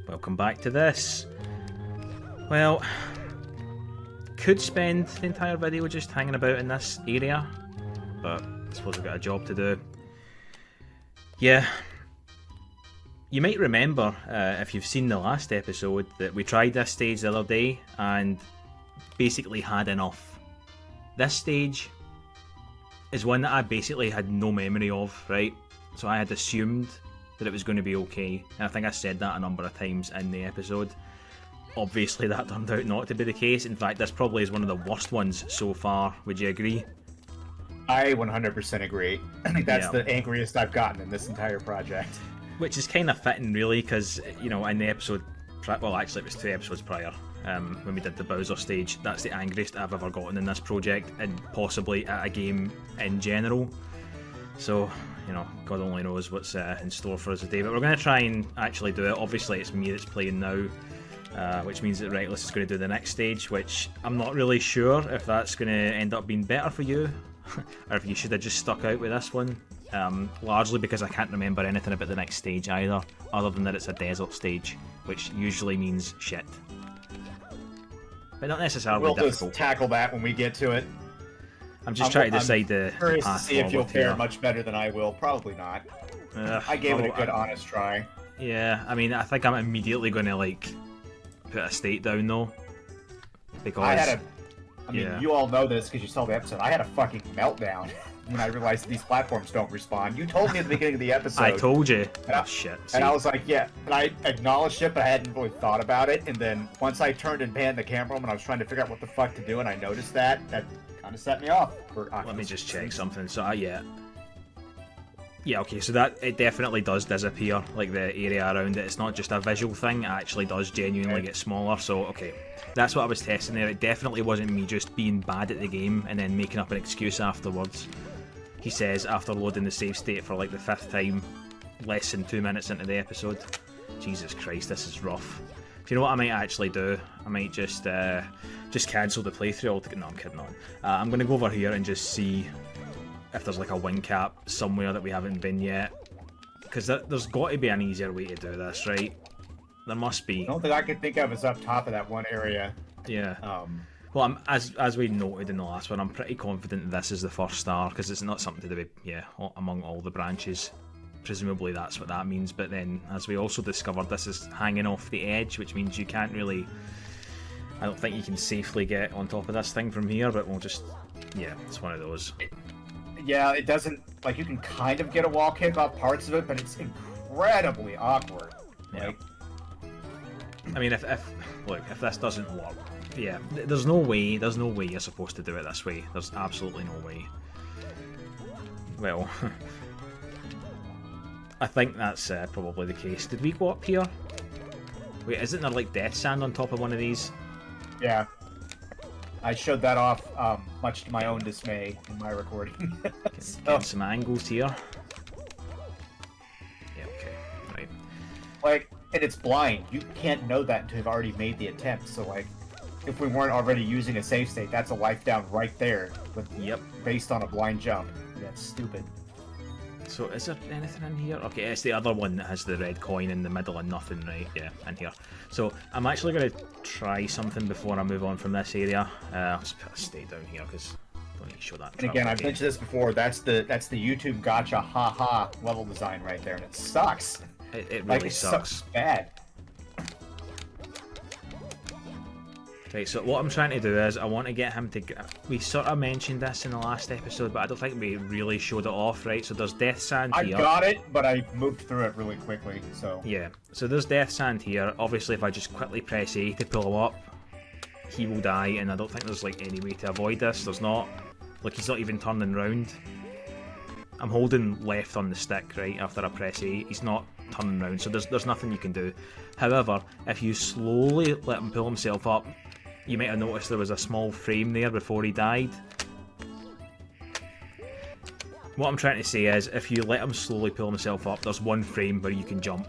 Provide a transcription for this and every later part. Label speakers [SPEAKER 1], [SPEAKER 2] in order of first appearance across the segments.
[SPEAKER 1] Welcome back to this. Well, could spend the entire video just hanging about in this area, but I suppose we've got a job to do. Yeah, you might remember, if you've seen the last episode, that we tried this stage the other day and basically had enough. This stage is one that I basically had no memory of, right? So I had assumed that it was going to be okay, and I think I said that a number of times in the episode. Obviously that turned out not to be the case. In fact, this probably is one of the worst ones so far. Would you agree?
[SPEAKER 2] I 100% agree. I think that's the angriest I've gotten in this entire project.
[SPEAKER 1] Which is kind of fitting, really, because, you know, in the episode... Well, actually, it was 2 episodes prior, when we did the Bowser stage. That's the angriest I've ever gotten in this project, and possibly at a game in general. So, you know, God only knows what's in store for us today. But we're going to try and actually do it. Obviously, it's me that's playing now, which means that Reckless is going to do the next stage, which I'm not really sure if that's going to end up being better for you, or if you should have just stuck out with this one. Largely because I can't remember anything about the next stage either, other than that it's a desert stage, which usually means shit. But not necessarily
[SPEAKER 2] we'll
[SPEAKER 1] difficult.
[SPEAKER 2] Just tackle that when we get to it.
[SPEAKER 1] I'm just trying to decide the
[SPEAKER 2] curious
[SPEAKER 1] path
[SPEAKER 2] to see if you'll
[SPEAKER 1] forward here.
[SPEAKER 2] fare much better than I will. Probably not. I gave it a good, honest try.
[SPEAKER 1] Yeah, I mean, I think I'm immediately going to, like, put a state down, though. Because...
[SPEAKER 2] I mean, you all know this because you saw the episode. I had a fucking meltdown when I realized these platforms don't respond. You told me at the beginning of the episode.
[SPEAKER 1] I told you. Shit.
[SPEAKER 2] And I was like, yeah. And I acknowledged it, but I hadn't really thought about it. And then once I turned and panned the camera and I was trying to figure out what the fuck to do, and I noticed that kind of set me off.
[SPEAKER 1] Let me just check something. So, yeah, okay, so that it definitely does disappear, like the area around it. It's not just a visual thing, it actually does genuinely get smaller. So, okay, that's what I was testing there. It definitely wasn't me just being bad at the game and then making up an excuse afterwards. He says after loading the save state for like the 5th time, less than 2 minutes into the episode. Jesus Christ, this is rough. Do you know what I might actually do? I might just cancel the playthrough altogether. No, I'm kidding on. I'm going to go over here and just see if there's like a wing cap somewhere that we haven't been yet. Because there's got to be an easier way to do this, right? There must be.
[SPEAKER 2] The only thing I can think of is up top of that one area.
[SPEAKER 1] Yeah. Well, as we noted in the last one, I'm pretty confident this is the first star, because it's not something to do with, among all the branches. Presumably that's what that means, but then, as we also discovered, this is hanging off the edge, which means you can't really... I don't think you can safely get on top of this thing from here, but we'll just... Yeah, it's one of those.
[SPEAKER 2] Yeah, it doesn't... Like, you can kind of get a wall kick off parts of it, but it's incredibly awkward.
[SPEAKER 1] Yeah.
[SPEAKER 2] Like...
[SPEAKER 1] I mean, if this doesn't work... Yeah, there's no way you're supposed to do it this way. There's absolutely no way. Well... I think that's probably the case. Did we go up here? Wait, isn't there like death sand on top of one of these?
[SPEAKER 2] Yeah. I showed that off, much to my own dismay in my recording.
[SPEAKER 1] Getting some angles here. Yeah, okay, right.
[SPEAKER 2] Like, and it's blind. You can't know that until you've already made the attempt. So, like, if we weren't already using a save state, that's a life down right there. But based on a blind jump. That's stupid.
[SPEAKER 1] So is there anything in here? Okay, it's the other one that has the red coin in the middle and nothing, right? Yeah, in here. So I'm actually going to try something before I move on from this area. I'll just put a state down here because I don't need to show that.
[SPEAKER 2] And again, I've mentioned this before. That's the YouTube gotcha haha level design right there, and it sucks.
[SPEAKER 1] It really sucks
[SPEAKER 2] bad.
[SPEAKER 1] Right, so what I'm trying to do is I want to get him to... We sort of mentioned this in the last episode, but I don't think we really showed it off, right? So there's death sand here.
[SPEAKER 2] I got it, but I moved through it really quickly, so...
[SPEAKER 1] Yeah, so there's death sand here. Obviously, if I just quickly press A to pull him up, he will die, and I don't think there's like any way to avoid this. There's not. Look, he's not even turning round. I'm holding left on the stick, right, after I press A. He's not turning round, so there's nothing you can do. However, if you slowly let him pull himself up, you might have noticed there was a small frame there before he died. What I'm trying to say is, if you let him slowly pull himself up, there's one frame where you can jump.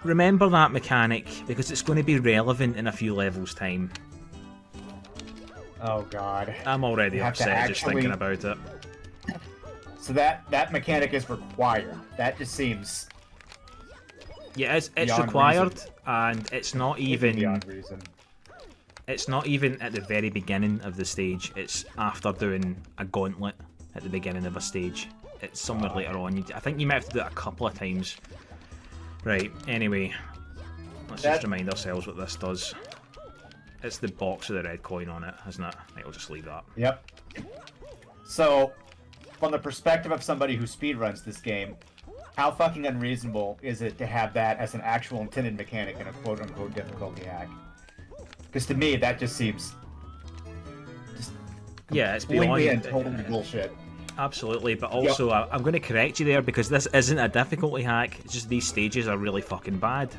[SPEAKER 1] Remember that mechanic, because it's going to be relevant in a few levels' time.
[SPEAKER 2] Oh god.
[SPEAKER 1] I'm already upset just thinking about it.
[SPEAKER 2] So that mechanic is required. That just seems...
[SPEAKER 1] Yeah, it's
[SPEAKER 2] Beyond
[SPEAKER 1] required,
[SPEAKER 2] reason.
[SPEAKER 1] and it's not
[SPEAKER 2] Even
[SPEAKER 1] even.
[SPEAKER 2] beyond reason.
[SPEAKER 1] It's not even at the very beginning of the stage. It's after doing a gauntlet at the beginning of a stage. It's somewhere later on. I think you might have to do it a couple of times. Right. Anyway, let's just remind ourselves what this does. It's the box with the red coin on it, isn't it? I'll just leave that.
[SPEAKER 2] Yep. So, from the perspective of somebody who speedruns this game, how fucking unreasonable is it to have that as an actual intended mechanic in a quote-unquote difficulty hack? Because to me, that just seems
[SPEAKER 1] Yeah, it's
[SPEAKER 2] completely
[SPEAKER 1] beyond
[SPEAKER 2] and totally bullshit.
[SPEAKER 1] Absolutely, but also I'm going to correct you there because this isn't a difficulty hack. It's just these stages are really fucking bad.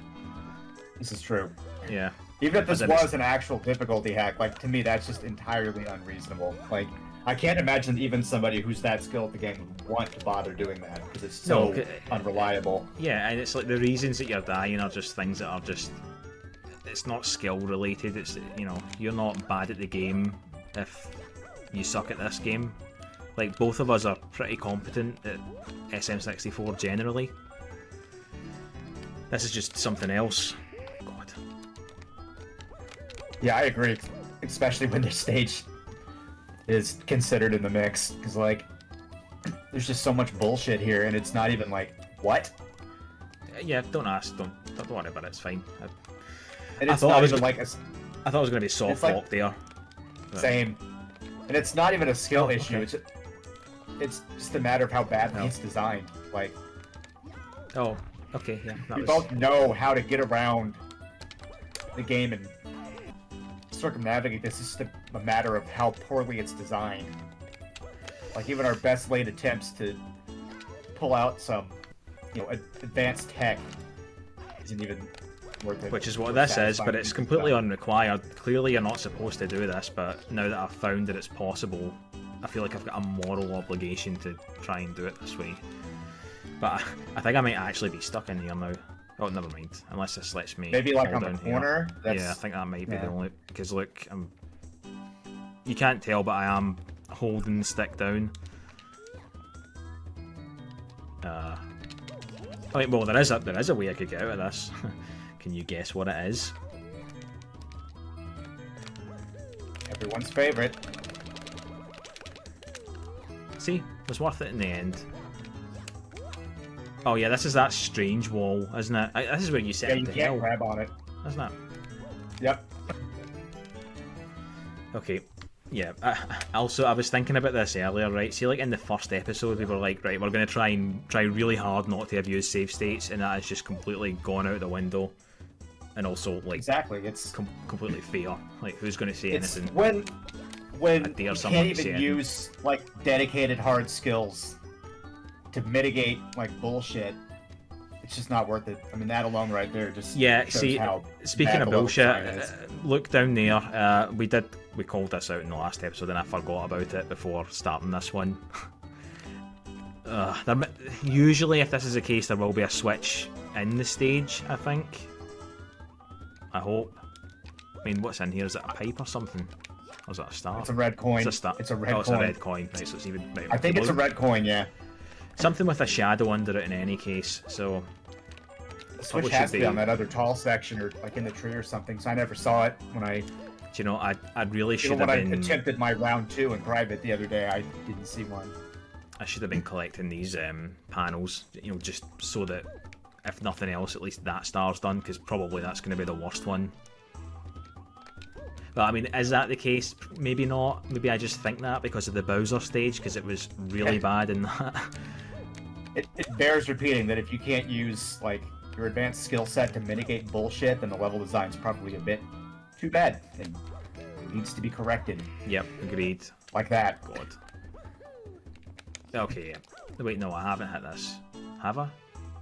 [SPEAKER 2] This is true.
[SPEAKER 1] Yeah.
[SPEAKER 2] Even if this was an actual difficulty hack, like, to me, that's just entirely unreasonable. Like, I can't imagine even somebody who's that skilled at the game would want to bother doing that because it's so unreliable.
[SPEAKER 1] Yeah, and it's like the reasons that you're dying are just things that are just. It's not skill related. It's, you know, you're not bad at the game if you suck at this game. Like, both of us are pretty competent at SM64 generally. This is just something else. God.
[SPEAKER 2] Yeah, I agree. Especially when the stage is considered in the mix. Because, like, there's just so much bullshit here, and it's not even like, what?
[SPEAKER 1] Yeah, don't ask. Don't worry about it. It's fine.
[SPEAKER 2] And it's
[SPEAKER 1] I thought
[SPEAKER 2] not
[SPEAKER 1] it was
[SPEAKER 2] even like a...
[SPEAKER 1] I thought it was going to be soft lock there. But...
[SPEAKER 2] Same. And it's not even a skill issue. Okay. It's just a matter of how badly it's designed. Like...
[SPEAKER 1] Oh, okay, yeah.
[SPEAKER 2] We both know how to get around the game and circumnavigate this. It's just a matter of how poorly it's designed. Like, even our best laid attempts to pull out some, you know, advanced tech isn't even worth it.
[SPEAKER 1] Which is what this is, but it's completely unrequired. Clearly you're not supposed to do this, but now that I've found that it's possible, I feel like I've got a moral obligation to try and do it this way. But I think I might actually be stuck in here now. Oh, never mind. Unless this lets me.
[SPEAKER 2] Maybe like on the corner.
[SPEAKER 1] Yeah, I think that might be the only. Because look, you can't tell, but I am holding the stick down. I mean, well, there is a way I could get out of this. Can you guess what it is?
[SPEAKER 2] Everyone's favorite.
[SPEAKER 1] See, it was worth it in the end. Oh yeah, this is that strange wall, isn't it? This is where you set
[SPEAKER 2] you can't grab on it.
[SPEAKER 1] Isn't it?
[SPEAKER 2] Yep.
[SPEAKER 1] Okay. Yeah. I was thinking about this earlier, right? See, like in the first episode, we were like, right, we're going to try really hard not to abuse save states, and that has just completely gone out the window. And also, like,
[SPEAKER 2] exactly, it's
[SPEAKER 1] completely fair. Like, who's going to say anything?
[SPEAKER 2] When you can't even use like dedicated hard skills to mitigate like bullshit, it's just not worth it. I mean, that alone right there just shows how
[SPEAKER 1] speaking of bullshit, look down there. We called this out in the last episode, and I forgot about it before starting this one. Usually, if this is the case, there will be a switch in the stage, I think. I hope. I mean, what's in here? Is it a pipe or something? Or is it a star?
[SPEAKER 2] It's a red coin.
[SPEAKER 1] It's a star.
[SPEAKER 2] It's a red coin.
[SPEAKER 1] It's a red coin. Right, so it's even. Right,
[SPEAKER 2] I think it's a red coin. Yeah.
[SPEAKER 1] Something with a shadow under it in any case. So.
[SPEAKER 2] The switch has to be on that other tall section or like in the tree or something. So I never saw it when I.
[SPEAKER 1] Do you know? I really should have been.
[SPEAKER 2] When I attempted my round 2 in private the other day, I didn't see one.
[SPEAKER 1] I should have been collecting these panels, you know, just so that if nothing else, at least that star's done, because probably that's going to be the worst one. But I mean, is that the case? Maybe not. Maybe I just think that because of the Bowser stage, because it was really bad in that.
[SPEAKER 2] It bears repeating that if you can't use like your advanced skill set to mitigate bullshit, then the level design's probably a bit too bad and needs to be corrected.
[SPEAKER 1] Yep, agreed.
[SPEAKER 2] Like that.
[SPEAKER 1] God. Okay, yeah. Wait, no, I haven't hit this. Have I?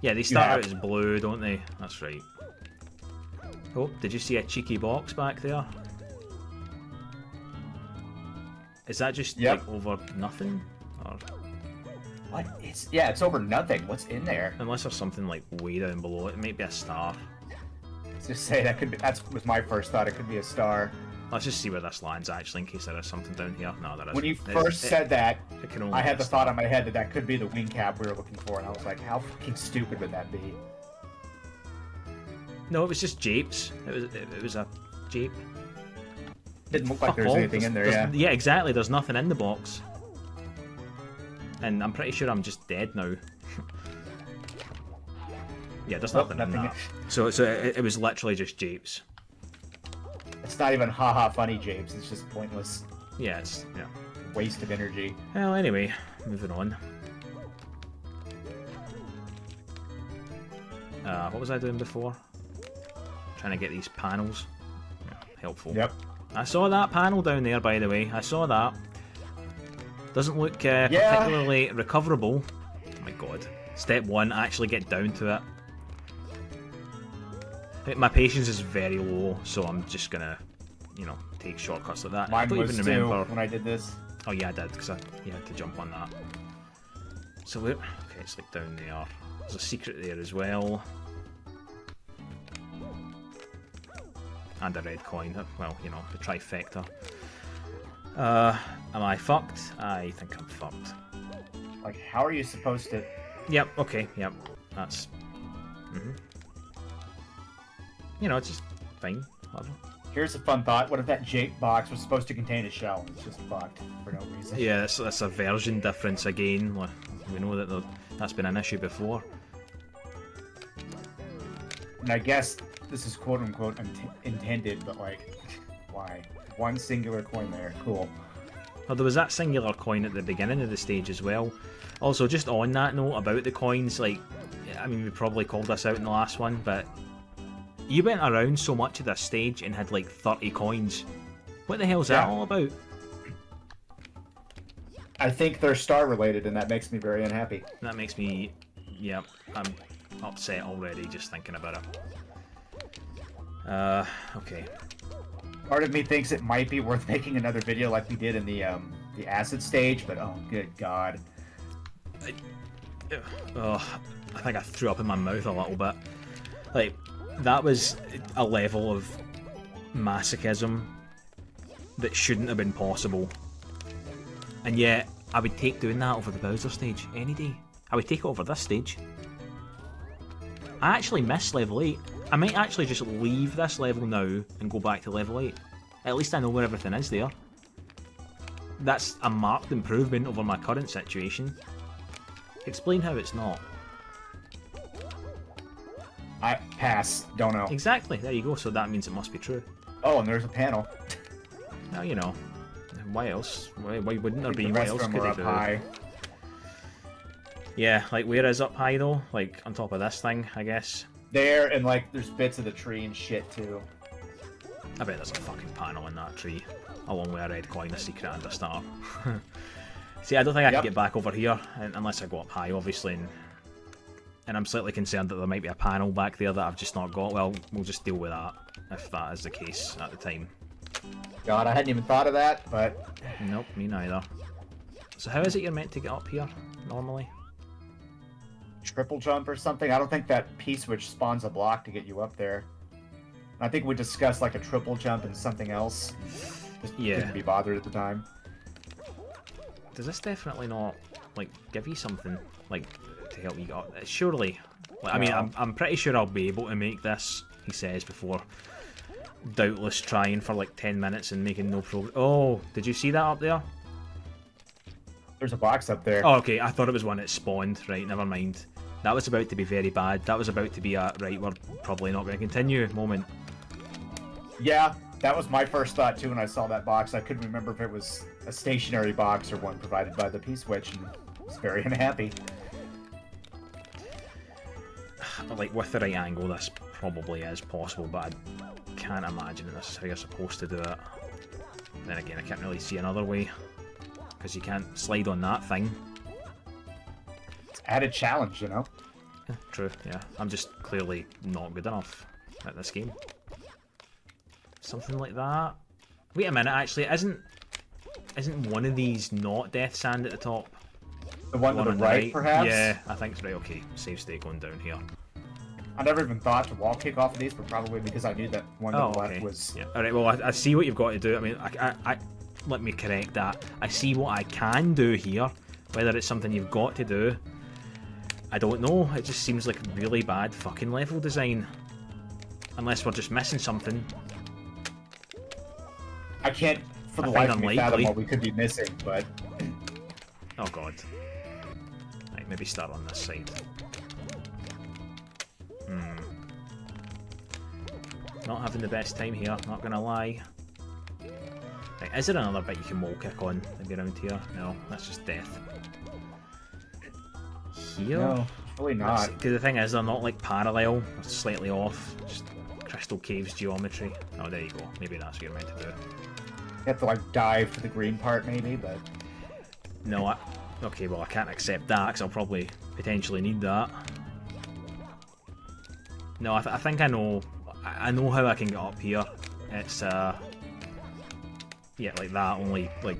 [SPEAKER 1] Yeah, they start out as blue, don't they? That's right. Oh, did you see a cheeky box back there? Is that just like over nothing? Or...
[SPEAKER 2] What? It's over nothing. What's in there?
[SPEAKER 1] Unless there's something like way down below it. It might be a star.
[SPEAKER 2] Let's just say that was my first thought. It could be a star.
[SPEAKER 1] Let's just see where this lands actually, in case there is something down here. No, there isn't.
[SPEAKER 2] When you first said that, I had the
[SPEAKER 1] star.
[SPEAKER 2] thought in my head that could be the wing cap we were looking for, and I was like, how fucking stupid would that be?
[SPEAKER 1] No, it was just japes. It was a jape.
[SPEAKER 2] Didn't look like there was anything in there, yeah.
[SPEAKER 1] Yeah, exactly. There's nothing in the box. And I'm pretty sure I'm just dead now. Yeah, there's nothing in that. So it was literally just japes.
[SPEAKER 2] It's not even haha funny japes, it's just pointless.
[SPEAKER 1] Yeah, it's
[SPEAKER 2] waste of energy.
[SPEAKER 1] Well, anyway, moving on. What was I doing before? Trying to get these panels. Yeah, helpful.
[SPEAKER 2] Yep.
[SPEAKER 1] I saw that panel down there, by the way. I saw that. Doesn't look particularly recoverable. Oh my god. Step 1, actually get down to it. My patience is very low, so I'm just gonna, take shortcuts like that.
[SPEAKER 2] Mine
[SPEAKER 1] I don't
[SPEAKER 2] was
[SPEAKER 1] even remember
[SPEAKER 2] when I did this.
[SPEAKER 1] Oh yeah, I did, because you had to jump on that. So okay, it's like down there. There's a secret there as well. And a red coin. Well, the trifecta. Am I fucked? I think I'm fucked.
[SPEAKER 2] Like, how are you supposed to...
[SPEAKER 1] Yep, okay, yep. That's... it's just fine, whatever.
[SPEAKER 2] Here's a fun thought. What if that jape box was supposed to contain a shell? It's just fucked for no reason.
[SPEAKER 1] Yeah, that's a version difference again. We know that that's been an issue before.
[SPEAKER 2] And I guess this is quote-unquote intended, but like, why? One singular coin there. Cool.
[SPEAKER 1] Well, there was that singular coin at the beginning of the stage as well. Also, just on that note about the coins, like, I mean, we probably called this out in the last one, but you went around so much of this stage and had like 30 coins. What the hell is that all about?
[SPEAKER 2] I think they're star related, and that makes me very unhappy.
[SPEAKER 1] That makes me, I'm upset already just thinking about it. Okay.
[SPEAKER 2] Part of me thinks it might be worth making another video like we did in the acid stage, but oh, good god.
[SPEAKER 1] I think I threw up in my mouth a little bit. Like, that was a level of masochism that shouldn't have been possible. And yet, I would take doing that over the Bowser stage any day. I would take it over this stage. I actually missed level 8. I might actually just leave this level now and go back to level 8. At least I know where everything is there. That's a marked improvement over my current situation. Explain how it's not.
[SPEAKER 2] I pass. Don't know.
[SPEAKER 1] Exactly. There you go. So that means it must be true.
[SPEAKER 2] Oh, and there's a panel.
[SPEAKER 1] Now, why else? Why wouldn't there be?
[SPEAKER 2] The
[SPEAKER 1] What else could they
[SPEAKER 2] up
[SPEAKER 1] do?
[SPEAKER 2] high.
[SPEAKER 1] Yeah, like where is up high though? Like on top of this thing, I guess.
[SPEAKER 2] There, and like there's bits of the tree and shit too.
[SPEAKER 1] I bet there's a fucking panel in that tree, along with a red coin, a secret, and a star. See, I don't think I can get back over here unless I go up high, obviously. And I'm slightly concerned that there might be a panel back there that I've just not got. Well, we'll just deal with that if that is the case at the time.
[SPEAKER 2] God, I hadn't even thought of that, but...
[SPEAKER 1] Nope, me neither. So how is it you're meant to get up here, normally?
[SPEAKER 2] Triple jump or something? I don't think that P-switch spawns a block to get you up there. I think we discussed like a triple jump and something else. Just didn't be bothered at the time.
[SPEAKER 1] Does this definitely not, like, give you something, like, to help you get up? Surely. Like, I mean, I'm pretty sure I'll be able to make this, he says, before doubtless trying for like 10 minutes and making no progress. Oh, did you see that up there?
[SPEAKER 2] There's a box up there.
[SPEAKER 1] Oh, okay, I thought it was one that spawned. Right, never mind. That was about to be very bad. That was about to be a, right, we're probably not going to continue moment.
[SPEAKER 2] Yeah, that was my first thought too when I saw that box. I couldn't remember if it was a stationary box or one provided by the P-switch, and I was very unhappy.
[SPEAKER 1] Like, with the right angle, this probably is possible, but I can't imagine that this is how you're supposed to do it. Then again, I can't really see another way, because you can't slide on that thing.
[SPEAKER 2] It's added challenge, you know?
[SPEAKER 1] Yeah, true, yeah. I'm just clearly not good enough at this game. Something like that. Wait a minute, actually, isn't one of these not Death Sand at the top?
[SPEAKER 2] The one on the right, perhaps?
[SPEAKER 1] Yeah, I think it's right. Okay, save state going down here.
[SPEAKER 2] I never even thought to wall kick off of these, but probably because I knew that one to the left was...
[SPEAKER 1] Yeah. Alright, well, I see what you've got to do. I mean, I let me correct that. I see what I can do here. Whether it's something you've got to do, I don't know. It just seems like really bad fucking level design. Unless we're just missing something.
[SPEAKER 2] I can't, for the life of me, fathom what we could be missing, but...
[SPEAKER 1] Oh god. Right, maybe start on this side. Not having the best time here, not gonna lie. Right, is there another bit you can wall kick on maybe around here? No, that's just death. Here?
[SPEAKER 2] No, really not.
[SPEAKER 1] Because the thing is, they're not like parallel, they're slightly off. Just Crystal Caves geometry. Oh, there you go. Maybe that's what you're meant to do.
[SPEAKER 2] You have to like dive to the green part maybe, but...
[SPEAKER 1] No, okay, well I can't accept that because I'll probably potentially need that. No, I think I know how I can get up here. It's yeah, like that, only like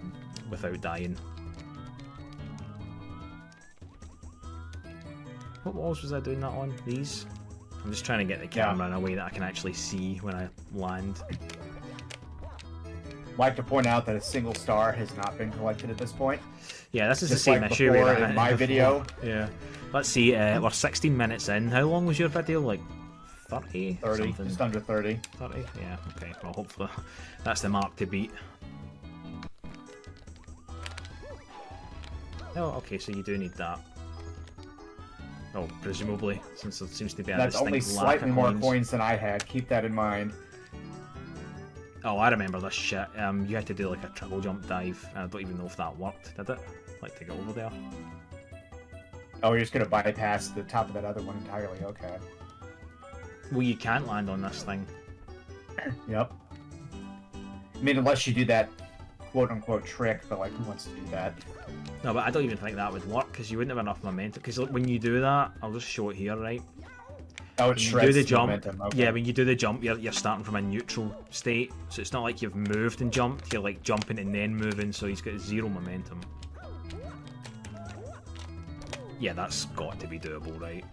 [SPEAKER 1] without dying. What walls was I doing that on? These? I'm just trying to get the camera in a way that I can actually see when I land.
[SPEAKER 2] I'd like to point out that a single star has not been collected at this point.
[SPEAKER 1] Yeah, this is
[SPEAKER 2] just
[SPEAKER 1] the same
[SPEAKER 2] like
[SPEAKER 1] issue
[SPEAKER 2] before
[SPEAKER 1] we had
[SPEAKER 2] in my video.
[SPEAKER 1] Yeah. Let's see, we're 16 minutes in. How long was your video? Like 30?
[SPEAKER 2] 30,
[SPEAKER 1] something?
[SPEAKER 2] just under 30.
[SPEAKER 1] 30? Yeah, okay. Well, hopefully that's the mark to beat. Oh, okay, so you do need that. Oh, presumably, since there seems to be a
[SPEAKER 2] That's
[SPEAKER 1] distinct
[SPEAKER 2] only
[SPEAKER 1] lack
[SPEAKER 2] slightly
[SPEAKER 1] of
[SPEAKER 2] more
[SPEAKER 1] coins.
[SPEAKER 2] coins than I had. Keep that in mind.
[SPEAKER 1] Oh, I remember this shit. You had to do like a triple jump dive, and I don't even know if that worked, did it? Like to get over there.
[SPEAKER 2] Oh, you're just gonna bypass the top of that other one entirely. Okay.
[SPEAKER 1] Well, you can't land on this thing.
[SPEAKER 2] Yep. I mean, unless you do that quote-unquote trick, but like, who wants to do that?
[SPEAKER 1] No, but I don't even think that would work, because you wouldn't have enough momentum. Because when you do that, I'll just show it here, right?
[SPEAKER 2] Oh, it
[SPEAKER 1] When you
[SPEAKER 2] shreds
[SPEAKER 1] do the
[SPEAKER 2] the
[SPEAKER 1] jump,
[SPEAKER 2] momentum. Okay.
[SPEAKER 1] yeah, when you do the jump, you're starting from a neutral state, so it's not like you've moved and jumped, you're like jumping and then moving, so he's got zero momentum. Yeah, that's got to be doable, right?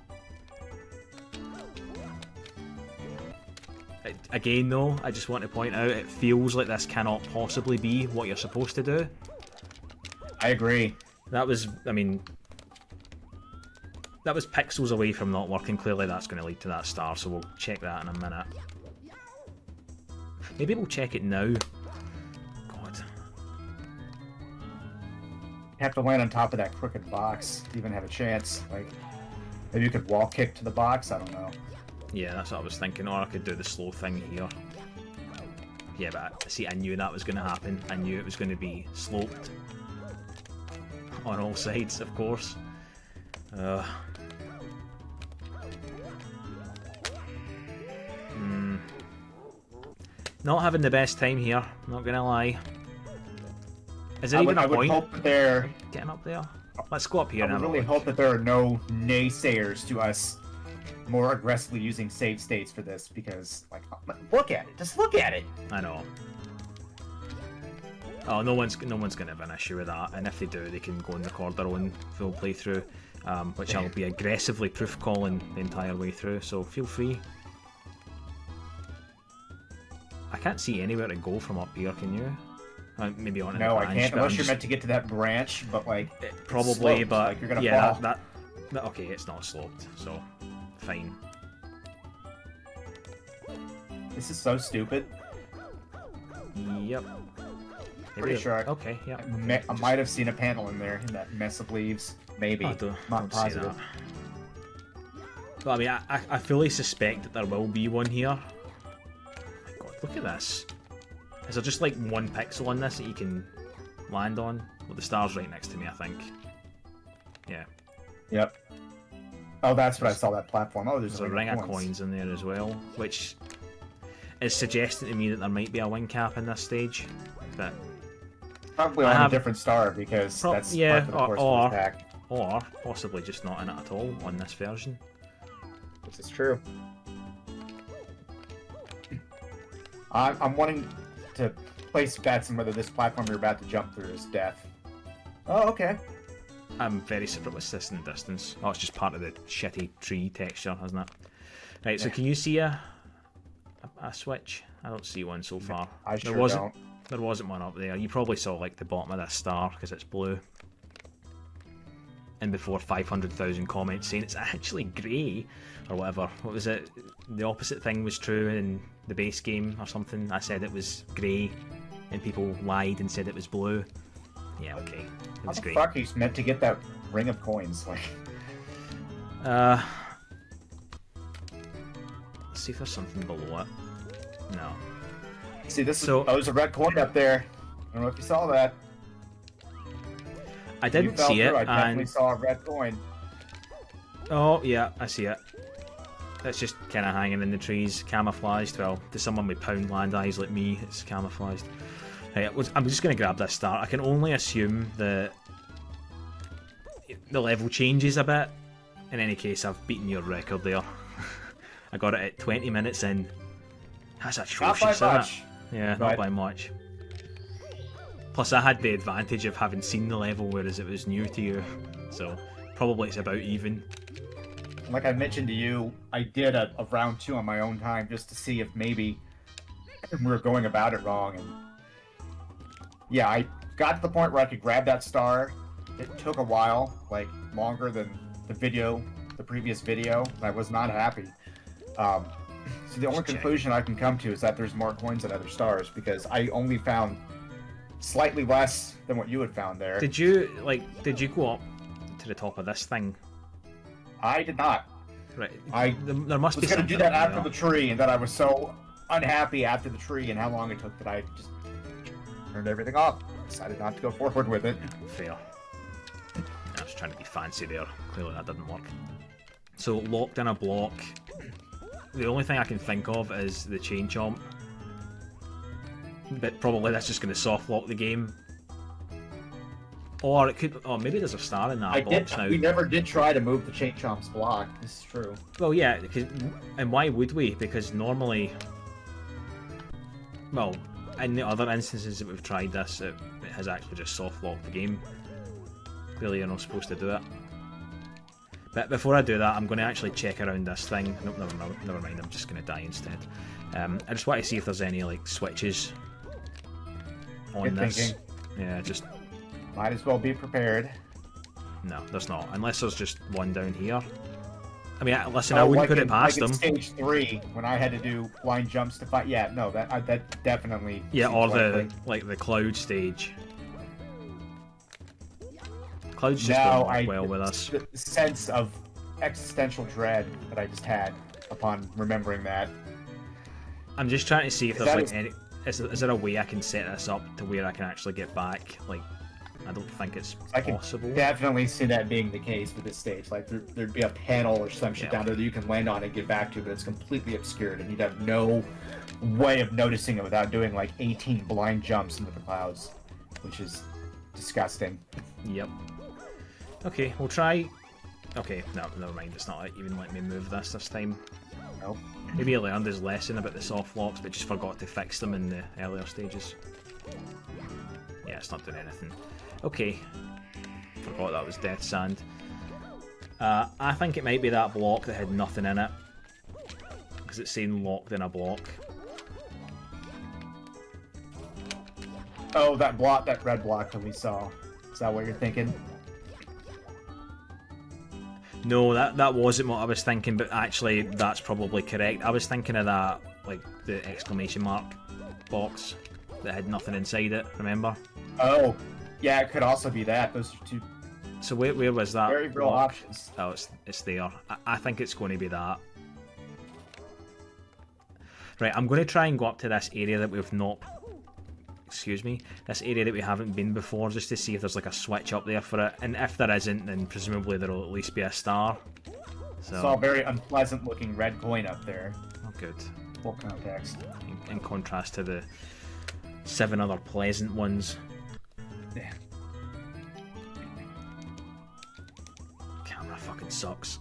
[SPEAKER 1] Again though, I just want to point out, it feels like this cannot possibly be what you're supposed to do.
[SPEAKER 2] I agree.
[SPEAKER 1] That was, I mean, that was pixels away from not working. Clearly that's going to lead to that star, so we'll check that in a minute. Maybe we'll check it now. God.
[SPEAKER 2] You have to land on top of that crooked box to even have a chance. Like, maybe you could wall kick to the box. I don't know.
[SPEAKER 1] Yeah, that's what I was thinking. Or I could do the slow thing here. Yeah, but see, I knew that was going to happen. I knew it was going to be sloped. On all sides, of course. Not having the best time here, not gonna lie. Is there even a point?
[SPEAKER 2] I would hope that there...
[SPEAKER 1] Getting up there? Let's go up here and
[SPEAKER 2] I
[SPEAKER 1] have a
[SPEAKER 2] really
[SPEAKER 1] look.
[SPEAKER 2] hope that there are no naysayers to us more aggressively using save states for this, because, like, look at it. Just look at it.
[SPEAKER 1] I know. Oh, no one's gonna have an issue with that, and if they do, they can go and record their own full playthrough, which I'll be aggressively proof calling the entire way through. So feel free. I can't see anywhere to go from up here. Can you? Maybe on
[SPEAKER 2] No,
[SPEAKER 1] the branch,
[SPEAKER 2] I can't.
[SPEAKER 1] but
[SPEAKER 2] Unless
[SPEAKER 1] I'm
[SPEAKER 2] you're
[SPEAKER 1] just-
[SPEAKER 2] meant to get to that branch, but like
[SPEAKER 1] probably,
[SPEAKER 2] sloped,
[SPEAKER 1] but
[SPEAKER 2] like, you're gonna
[SPEAKER 1] yeah,
[SPEAKER 2] fall.
[SPEAKER 1] that okay, it's not sloped, so fine.
[SPEAKER 2] This is so stupid.
[SPEAKER 1] Yep.
[SPEAKER 2] Pretty sure.
[SPEAKER 1] Okay, yeah.
[SPEAKER 2] I might have seen a panel in there in that mess of leaves. Maybe.
[SPEAKER 1] I don't
[SPEAKER 2] Not
[SPEAKER 1] see
[SPEAKER 2] positive.
[SPEAKER 1] that. But I mean, I fully suspect that there will be one here. Oh my god, look at this. Is there just like one pixel on this that you can land on? Well, the star's right next to me, I think. Yeah.
[SPEAKER 2] Yep. Oh, that's what I saw, that platform. Oh, there's
[SPEAKER 1] There's a ring of coins in there as well, which is suggesting to me that there might be a win cap in this stage. But
[SPEAKER 2] Probably
[SPEAKER 1] I
[SPEAKER 2] on
[SPEAKER 1] have-
[SPEAKER 2] a different star, because that's
[SPEAKER 1] yeah,
[SPEAKER 2] part of the course
[SPEAKER 1] or-
[SPEAKER 2] of the pack.
[SPEAKER 1] or possibly just not in it at all on this version.
[SPEAKER 2] This is true. I'm wanting to place bets on whether this platform you're about to jump through is death. Oh, okay.
[SPEAKER 1] I'm very surprised. What's this in the distance? Oh, it's just part of the shitty tree texture, isn't it? Right, so can you see a switch? I don't see one so far.
[SPEAKER 2] I sure
[SPEAKER 1] wasn't,
[SPEAKER 2] don't.
[SPEAKER 1] There wasn't one up there. You probably saw like the bottom of this star because it's blue. and before 500,000 comments saying it's actually grey or whatever. What was it? The opposite thing was true in the base game or something. I said it was grey, and people lied and said it was blue. Yeah, okay, it was grey.
[SPEAKER 2] How the fuck are you meant to get that ring of coins? Like,
[SPEAKER 1] let's see if there's something below it. No.
[SPEAKER 2] See, there's a red coin up there. I don't know if you saw that.
[SPEAKER 1] I didn't see it.
[SPEAKER 2] I definitely saw a red coin.
[SPEAKER 1] Oh yeah, I see it. It's just kind of hanging in the trees, camouflaged. Well, to someone with Poundland eyes like me, it's camouflaged. Right, I'm just going to grab this start. I can only assume that the level changes a bit. In any case, I've beaten your record there. I got it at 20 minutes in. That's atrocious,
[SPEAKER 2] not by much.
[SPEAKER 1] Yeah, not by much. Plus, I had the advantage of having seen the level, whereas it was new to you. So, probably it's about even.
[SPEAKER 2] Like I mentioned to you, I did a round 2 on my own time just to see if maybe we were going about it wrong. And yeah, I got to the point where I could grab that star. It took a while, like longer than the previous video. I was not happy. So the only conclusion I can come to is that there's more coins than other stars, because I only found slightly less than what you had found there.
[SPEAKER 1] Did you go up to the top of this thing?
[SPEAKER 2] I did not.
[SPEAKER 1] Right. There must be
[SPEAKER 2] something. I was going to do that after
[SPEAKER 1] there.
[SPEAKER 2] the tree, and then I was so unhappy after the tree and how long it took that I just turned everything off. Decided not to go forward with it.
[SPEAKER 1] Fair. I was trying to be fancy there. Clearly that didn't work. So, locked in a block. The only thing I can think of is the chain chomp. But probably that's just going to soft lock the game. Or it could... Oh, maybe there's a star in that box now.
[SPEAKER 2] We never did try to move the chain chomp's block. This is true.
[SPEAKER 1] Well, yeah. And why would we? Because normally... Well, in the other instances that we've tried this, it has actually just soft locked the game. Clearly you're not supposed to do it. But before I do that, I'm going to actually check around this thing. Nope, never mind. I'm just going to die instead. I just want to see if there's any like switches on
[SPEAKER 2] Good
[SPEAKER 1] this.
[SPEAKER 2] thinking.
[SPEAKER 1] Yeah, just...
[SPEAKER 2] Might as well be prepared.
[SPEAKER 1] No, there's not. Unless there's just one down here. I mean, listen, I wouldn't put it past them.
[SPEAKER 2] Stage 3, when I had to do blind jumps to fight. Yeah, no, that definitely.
[SPEAKER 1] Yeah, or the cloud stage. Cloud's just don't work well with us.
[SPEAKER 2] The sense of existential dread that I just had upon remembering that.
[SPEAKER 1] I'm just trying to see if there's like any. Is there a way I can set this up to where I can actually get back? Like, I don't think it's possible. I can
[SPEAKER 2] definitely see that being the case with this stage. Like, there'd be a panel or some shit down there that you can land on and get back to, but it's completely obscured, and you'd have no way of noticing it without doing like 18 blind jumps into the clouds, which is disgusting.
[SPEAKER 1] Yep. Okay, we'll try. Okay, no, never mind. It's not even letting me move this time.
[SPEAKER 2] Nope.
[SPEAKER 1] Maybe he learned his lesson about the soft locks, but just forgot to fix them in the earlier stages. Yeah, it's not doing anything. Okay. Forgot that was Death Sand. I think it might be that block that had nothing in it. Because it's saying locked in a block.
[SPEAKER 2] Oh, that block, that red block that we saw. Is that what you're thinking?
[SPEAKER 1] No, that wasn't what I was thinking, but actually that's probably correct. I was thinking of that, like, the exclamation mark box that had nothing inside it, remember?
[SPEAKER 2] Oh, yeah, it could also be that. Those are two...
[SPEAKER 1] So where was that?
[SPEAKER 2] Very real
[SPEAKER 1] block?
[SPEAKER 2] options.
[SPEAKER 1] Oh, it's there. I think it's going to be that. Right, I'm going to try and go up to this area that we've not... Excuse me, this area that we haven't been before, just to see if there's like a switch up there for it, and if there isn't, then presumably there'll at least be a star. So
[SPEAKER 2] saw a very unpleasant looking red coin up there.
[SPEAKER 1] Oh, good.
[SPEAKER 2] Full context.
[SPEAKER 1] In contrast to the 7 other pleasant ones.
[SPEAKER 2] Yeah.
[SPEAKER 1] Camera fucking sucks.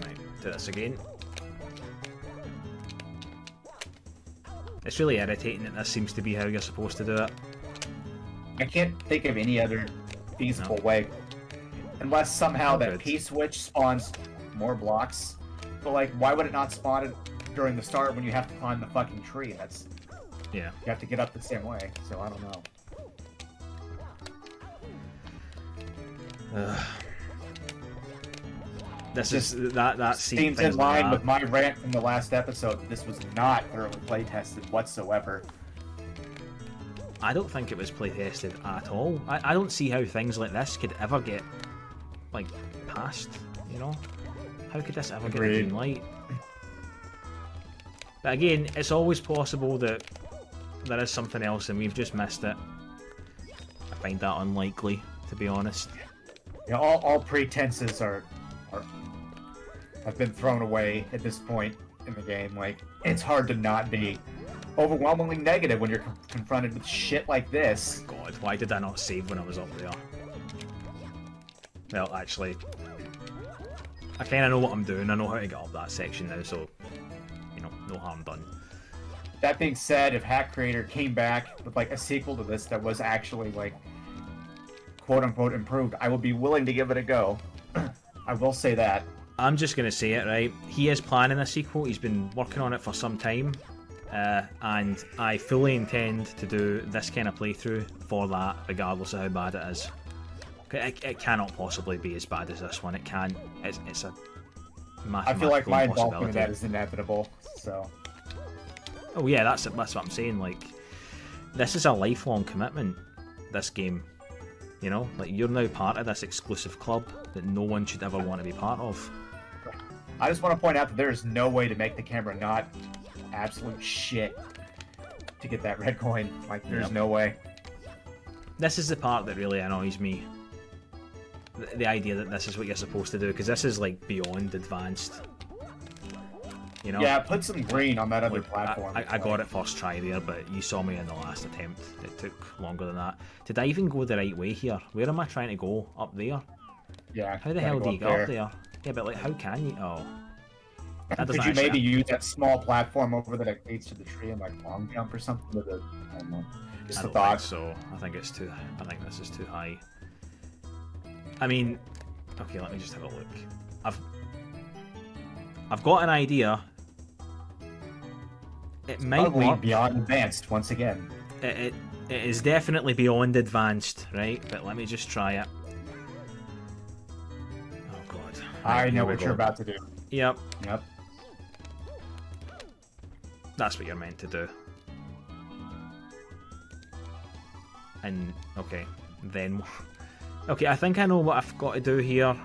[SPEAKER 1] Right, do this again. It's really irritating that this seems to be how you're supposed to do it.
[SPEAKER 2] I can't think of any other feasible way. Unless somehow that P-switch spawns more blocks. But, like, why would it not spawn it during the start when you have to climb the fucking tree? That's...
[SPEAKER 1] Yeah.
[SPEAKER 2] You have to get up the same way, so I don't know.
[SPEAKER 1] This is that
[SPEAKER 2] seems in line with my rant from the last episode. This was not thoroughly play tested whatsoever.
[SPEAKER 1] I don't think it was play tested at all. I don't see how things like this could ever get like passed. You know, how could this ever get a green light? But again, it's always possible that there is something else and we've just missed it. I find that unlikely, to be honest.
[SPEAKER 2] Yeah, all pretenses have been thrown away at this point in the game. Like, it's hard to not be overwhelmingly negative when you're confronted with shit like this.
[SPEAKER 1] God, why did I not save when I was up there? Well, actually, I kind of know what I'm doing. I know how to get up that section now, so, you know, no harm done.
[SPEAKER 2] That being said, if Hack Creator came back with, like, a sequel to this that was actually, like, quote-unquote improved, I would be willing to give it a go. I will say that.
[SPEAKER 1] I'm just going to say it, right? He is planning a sequel. He's been working on it for some time. And I fully intend to do this kind of playthrough for that, regardless of how bad it is. It cannot possibly be as bad as this one. It can't. It's a mathematical
[SPEAKER 2] I feel like my involvement in
[SPEAKER 1] impossibility.
[SPEAKER 2] that is inevitable, so...
[SPEAKER 1] Oh yeah, that's what I'm saying. Like, this is a lifelong commitment, this game. You know, like, you're now part of this exclusive club that no one should ever want to be part of.
[SPEAKER 2] I just want to point out that there is no way to make the camera not absolute shit to get that red coin. Like, there's no way.
[SPEAKER 1] This is the part that really annoys me. The idea that this is what you're supposed to do, because this is, like, beyond advanced. You know?
[SPEAKER 2] Yeah, put some green on that other platform.
[SPEAKER 1] I got it first try there, but you saw me in the last attempt. It took longer than that. Did I even go the right way here? Where am I trying to go? Up there?
[SPEAKER 2] Yeah.
[SPEAKER 1] How the hell do you get up there? Yeah, but, like, how can you? Oh.
[SPEAKER 2] Could you maybe use that small platform over that leads to the tree and, like, long jump or something with a... I don't know. Just
[SPEAKER 1] I
[SPEAKER 2] a
[SPEAKER 1] don't
[SPEAKER 2] thought.
[SPEAKER 1] think so. I think it's too... I think this is too high. I mean... Okay, let me just have a look. I've got an idea. It might
[SPEAKER 2] Probably
[SPEAKER 1] work.
[SPEAKER 2] beyond advanced, once again.
[SPEAKER 1] It is definitely beyond advanced, right? But let me just try it. Oh god.
[SPEAKER 2] I know what you're about to do.
[SPEAKER 1] Yep.
[SPEAKER 2] Yep.
[SPEAKER 1] That's what you're meant to do. And, okay. Then... Okay, I think I know what I've got to do here.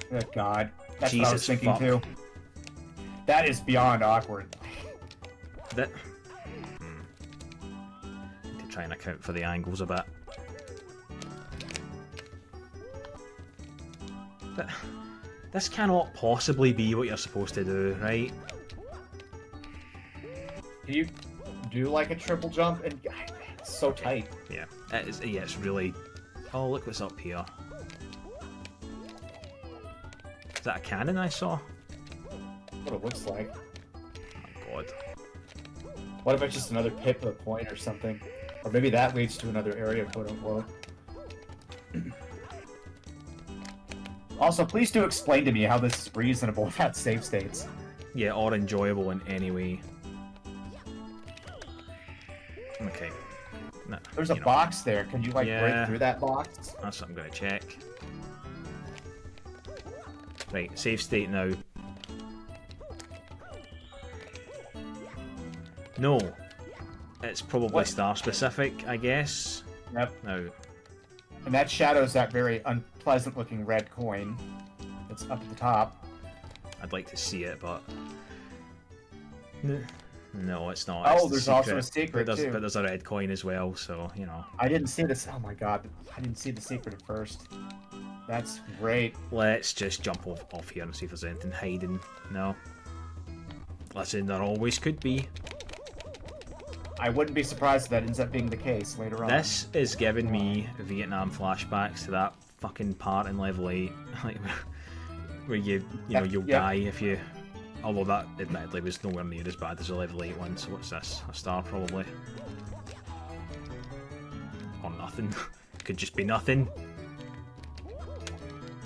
[SPEAKER 2] Good god. That's
[SPEAKER 1] Jesus
[SPEAKER 2] what I was thinking
[SPEAKER 1] fuck.
[SPEAKER 2] too. That is beyond awkward.
[SPEAKER 1] That... Need to try and account for the angles a bit. But this cannot possibly be what you're supposed to do, right?
[SPEAKER 2] Can you do like a triple jump? And it's so tight.
[SPEAKER 1] Yeah, it's really... Oh, look what's up here. Is that a cannon I saw?
[SPEAKER 2] What it looks like.
[SPEAKER 1] Oh god.
[SPEAKER 2] What if it's just another pip of a coin or something? Or maybe that leads to another area, quote unquote. Also, please do explain to me how this is reasonable without save states.
[SPEAKER 1] Yeah, or enjoyable in any way. Okay. No,
[SPEAKER 2] There's a box there. Can you, like, break through that box?
[SPEAKER 1] That's what I'm going to check. Right, save state now. No. It's probably star specific, I guess.
[SPEAKER 2] Yep.
[SPEAKER 1] No.
[SPEAKER 2] And that shadows that very unpleasant looking red coin that's up at the top.
[SPEAKER 1] I'd like to see it, but... No, it's not.
[SPEAKER 2] Oh,
[SPEAKER 1] It's the
[SPEAKER 2] there's also a secret,
[SPEAKER 1] but
[SPEAKER 2] too.
[SPEAKER 1] But there's a red coin as well, so, you know.
[SPEAKER 2] I didn't see this. Oh my god. I didn't see the secret at first. That's great.
[SPEAKER 1] Let's just jump off here and see if there's anything hiding. No. Listen, there always could be.
[SPEAKER 2] I wouldn't be surprised if that ends up being the case later on.
[SPEAKER 1] This is giving me Vietnam flashbacks to that fucking part in level 8. Like, where you know, you'll die if you... Although that, admittedly, was nowhere near as bad as the level 8 one, so what's this? A star, probably? Or nothing. Could just be nothing.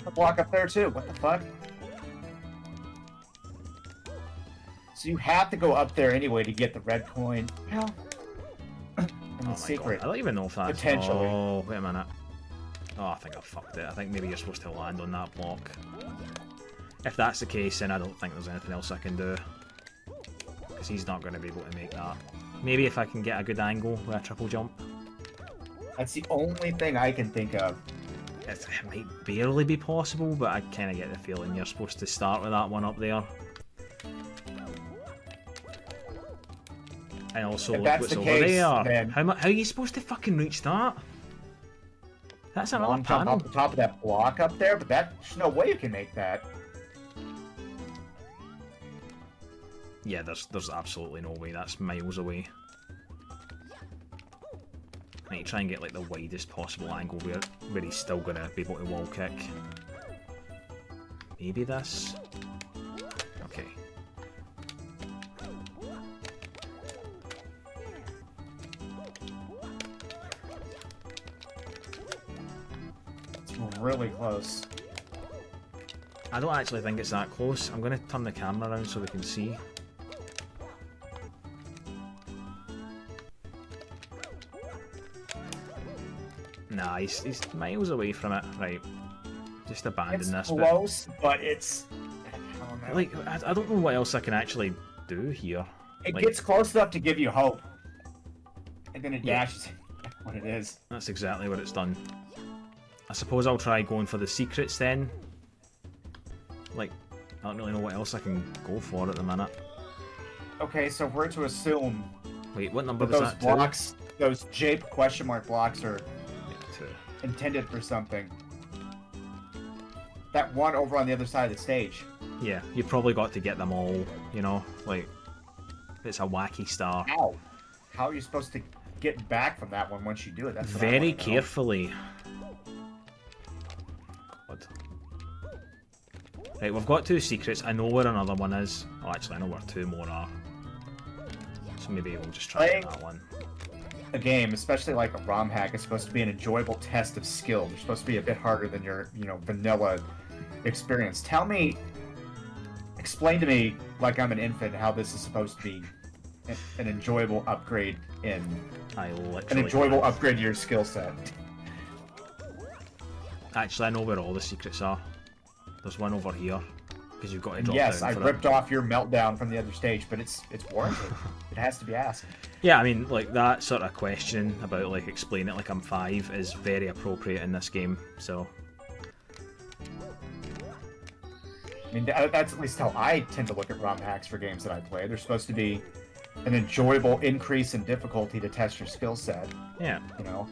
[SPEAKER 2] A block up there too. What the fuck? So you have to go up there anyway to get the red coin. Hell. And the secret.
[SPEAKER 1] God. I don't even know if that's...
[SPEAKER 2] Potentially.
[SPEAKER 1] Oh, wait a minute. Oh, I think I fucked it. I think maybe you're supposed to land on that block. If that's the case, then I don't think there's anything else I can do. Because he's not going to be able to make that. Maybe if I can get a good angle with a triple jump.
[SPEAKER 2] That's the only thing I can think of.
[SPEAKER 1] It might barely be possible, but I kind of get the feeling you're supposed to start with that one up there. And also,
[SPEAKER 2] If
[SPEAKER 1] look
[SPEAKER 2] that's
[SPEAKER 1] what's
[SPEAKER 2] the
[SPEAKER 1] over
[SPEAKER 2] case,
[SPEAKER 1] there.
[SPEAKER 2] then
[SPEAKER 1] How are you supposed to fucking reach that? That's another
[SPEAKER 2] long jump
[SPEAKER 1] panel.
[SPEAKER 2] off the top of that block up there, but there's no way you can make that.
[SPEAKER 1] Yeah, there's absolutely no way. That's miles away. I need to try and get like the widest possible angle where he's still gonna be able to wall kick. Maybe this. Okay.
[SPEAKER 2] It's really close.
[SPEAKER 1] I don't actually think it's that close. I'm gonna turn the camera around so we can see. Nah, he's miles away from it. Right. Just abandon
[SPEAKER 2] It's
[SPEAKER 1] this
[SPEAKER 2] close, but it's... I don't know.
[SPEAKER 1] bit. Like, I don't know what else I can actually do here.
[SPEAKER 2] It
[SPEAKER 1] Like,
[SPEAKER 2] gets close enough to give you hope. And then it
[SPEAKER 1] Yeah.
[SPEAKER 2] dashes what it is.
[SPEAKER 1] that's exactly what it's done. I suppose I'll try going for the secrets then. Like, I don't really know what else I can go for at the minute.
[SPEAKER 2] Okay, so we're to assume
[SPEAKER 1] Wait, what number
[SPEAKER 2] that
[SPEAKER 1] was
[SPEAKER 2] those
[SPEAKER 1] that?
[SPEAKER 2] blocks, those Jape question mark blocks are
[SPEAKER 1] Yeah, 2.
[SPEAKER 2] intended for something. That one over on the other side of the stage.
[SPEAKER 1] Yeah, you probably got to get them all, you know? Like, it's a wacky star.
[SPEAKER 2] How? How are you supposed to get back from that one once you do it? That's what I
[SPEAKER 1] Very
[SPEAKER 2] wanna know.
[SPEAKER 1] carefully. What? Right, we've got 2 secrets. I know where another one is. Oh, actually, I know where 2 more are. So maybe we'll just try that one.
[SPEAKER 2] A game, especially like a ROM hack, is supposed to be an enjoyable test of skill. They're supposed to be a bit harder than your, vanilla experience. Explain to me, like I'm an infant, how this is supposed to be an enjoyable upgrade in
[SPEAKER 1] I
[SPEAKER 2] an
[SPEAKER 1] literally
[SPEAKER 2] enjoyable
[SPEAKER 1] can't.
[SPEAKER 2] upgrade to your skill set.
[SPEAKER 1] Actually, I know where all the secrets are. There's one over here. Because you've got to
[SPEAKER 2] And
[SPEAKER 1] drop
[SPEAKER 2] yes,
[SPEAKER 1] down
[SPEAKER 2] I
[SPEAKER 1] for
[SPEAKER 2] ripped off your meltdown from the other stage, but it's warranted. It has to be asked.
[SPEAKER 1] Yeah, I mean, like, that sort of question about, like, explain it like I'm 5 is very appropriate in this game, so...
[SPEAKER 2] I mean, that's at least how I tend to look at ROM hacks for games that I play. They're supposed to be an enjoyable increase in difficulty to test your skill set.
[SPEAKER 1] Yeah.
[SPEAKER 2] You know?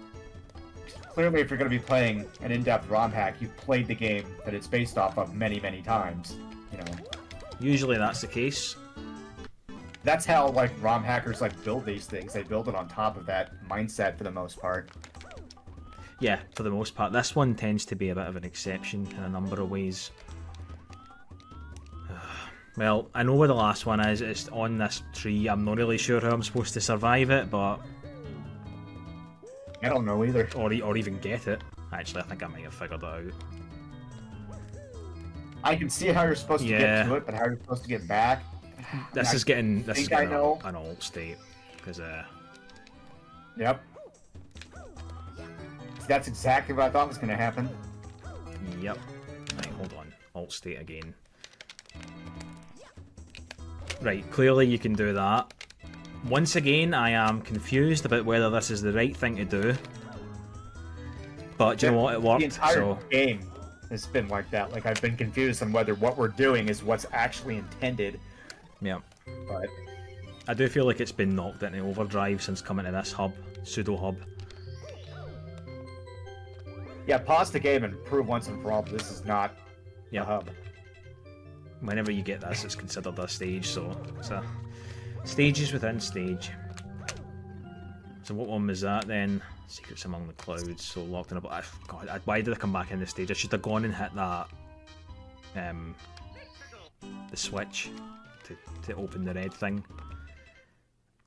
[SPEAKER 2] Clearly, if you're going to be playing an in-depth ROM hack, you've played the game that it's based off of many, many times. You know?
[SPEAKER 1] Usually that's the case.
[SPEAKER 2] That's how, like, ROM hackers, like, build these things. They build it on top of that mindset for the most part.
[SPEAKER 1] Yeah, for the most part. This one tends to be a bit of an exception in a number of ways. Well, I know where the last one is. It's on this tree. I'm not really sure how I'm supposed to survive it, but...
[SPEAKER 2] I don't know either.
[SPEAKER 1] Or even get it. Actually, I think I might have figured it out.
[SPEAKER 2] I can see how you're supposed to get to it, but how you're supposed to get back...
[SPEAKER 1] This is getting
[SPEAKER 2] I know.
[SPEAKER 1] an alt state. Because,
[SPEAKER 2] Yep. That's exactly what I thought was going to happen.
[SPEAKER 1] Yep. Right, hold on. Alt state again. Right, clearly you can do that. Once again, I am confused about whether this is the right thing to do. But do you know what? It worked,
[SPEAKER 2] The entire
[SPEAKER 1] so...
[SPEAKER 2] game has been like that. Like, I've been confused on whether what we're doing is what's actually intended.
[SPEAKER 1] Yeah.
[SPEAKER 2] But
[SPEAKER 1] I do feel like it's been knocked into overdrive since coming to this hub. Pseudo-hub.
[SPEAKER 2] yeah, pause the game and prove once and for all that this is not a
[SPEAKER 1] Yeah.
[SPEAKER 2] hub.
[SPEAKER 1] Whenever you get this, it's considered a stage, so... It's a... Stages within stage. So what one was that then? Secrets among the clouds, so locked in a... God, why did I come back in the stage? I should have gone and hit that... the switch to open the red thing.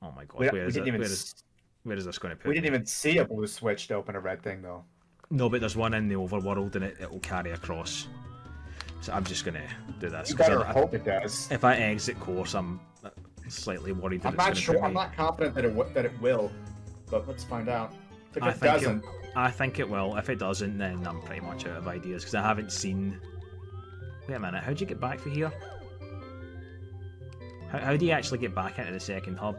[SPEAKER 1] Oh my god, where is this going to put
[SPEAKER 2] We
[SPEAKER 1] me?
[SPEAKER 2] didn't even see a blue switch to open a red thing, though.
[SPEAKER 1] No, but there's one in the overworld and it will carry across. So I'm just going to do this.
[SPEAKER 2] You
[SPEAKER 1] 'cause
[SPEAKER 2] better hope it does.
[SPEAKER 1] if I exit course, I'm slightly worried that
[SPEAKER 2] I'm
[SPEAKER 1] it's
[SPEAKER 2] not
[SPEAKER 1] going to
[SPEAKER 2] sure.
[SPEAKER 1] put me...
[SPEAKER 2] I'm not confident that it will, but let's find out. If it doesn't...
[SPEAKER 1] I think it will. If it doesn't, then I'm pretty much out of ideas, because I haven't seen... Wait a minute, how'd you get back for here? How do you actually get back into the second hub?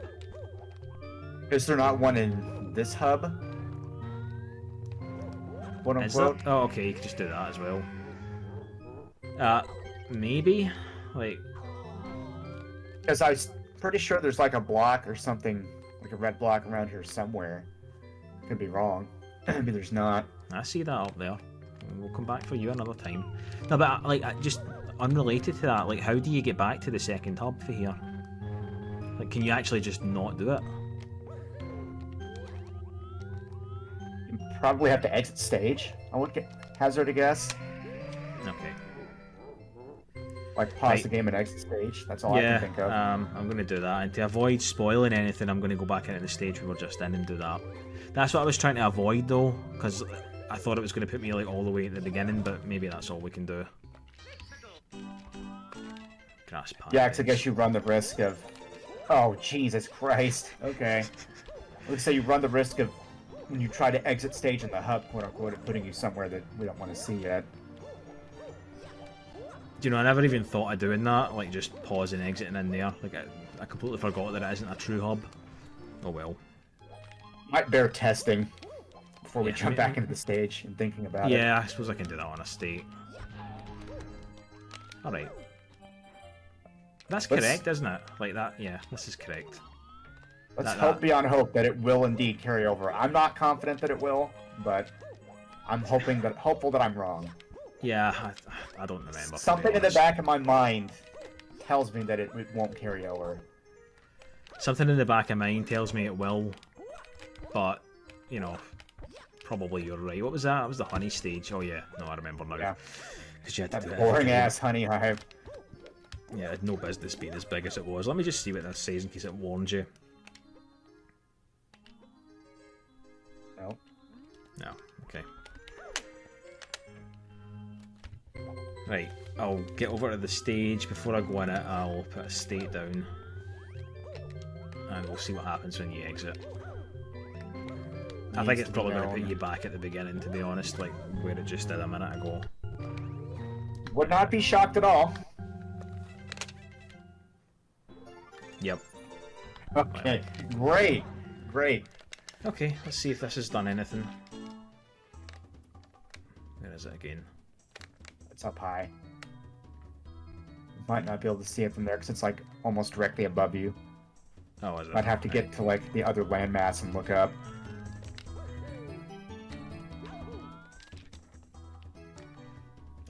[SPEAKER 2] Is there not one in this hub? Quote unquote?
[SPEAKER 1] Oh, okay, you can just do that as well. Maybe? Like...
[SPEAKER 2] Because I was pretty sure there's like a block or something, like a red block around here somewhere. Could be wrong. Maybe there's not.
[SPEAKER 1] I see that up there. We'll come back for you another time. No, but like, just unrelated to that, like, how do you get back to the second hub for here? Like, can you actually just not do it?
[SPEAKER 2] You probably have to exit stage. I would hazard a guess.
[SPEAKER 1] Okay.
[SPEAKER 2] Like, pause the game and exit stage. That's all I can think of.
[SPEAKER 1] I'm going to do that. And to avoid spoiling anything, I'm going to go back into the stage we were just in and do that. That's what I was trying to avoid, though, because I thought it was going to put me like all the way at the beginning, but maybe that's all we can do. Grass patch.
[SPEAKER 2] Yeah, because I guess you run the risk of... Oh, Jesus Christ. Okay. Let's say you run the risk of, when you try to exit stage in the hub, quote-unquote, of putting you somewhere that we don't want to see yet.
[SPEAKER 1] Do you know, I never even thought of doing that, like just pausing, exiting in there. Like, I completely forgot that it isn't a true hub. Oh well.
[SPEAKER 2] Might bear testing before we jump back into the stage and thinking about it.
[SPEAKER 1] Yeah, I suppose I can do that on a state. Alright. That's correct, isn't it? Like that, yeah, this is correct.
[SPEAKER 2] Let's hope beyond hope that it will indeed carry over. I'm not confident that it will, but I'm hopeful that I'm wrong.
[SPEAKER 1] Yeah, I don't remember.
[SPEAKER 2] Something in the back of my mind tells me that it won't carry over.
[SPEAKER 1] Something in the back of mine tells me it will, but, you know, probably you're right. What was that? That was the honey stage. Oh yeah, no, I remember now.
[SPEAKER 2] Yeah.
[SPEAKER 1] Because you had to do
[SPEAKER 2] boring ass honey hive.
[SPEAKER 1] Yeah, it had no business being as big as it was. Let me just see what this says in case it warns you.
[SPEAKER 2] No.
[SPEAKER 1] No, okay. Right, I'll get over to the stage. Before I go in it, I'll put a state down. And we'll see what happens when you exit. I think it's probably going to put you back at the beginning, to be honest, like where it just did a minute ago.
[SPEAKER 2] Would not be shocked at all.
[SPEAKER 1] Yep.
[SPEAKER 2] Okay, great, great.
[SPEAKER 1] Okay, let's see if this has done anything. Where is it again?
[SPEAKER 2] It's up high. You might not be able to see it from there because it's like almost directly above you.
[SPEAKER 1] Oh, is it?
[SPEAKER 2] Might have to get to like the other landmass and look up.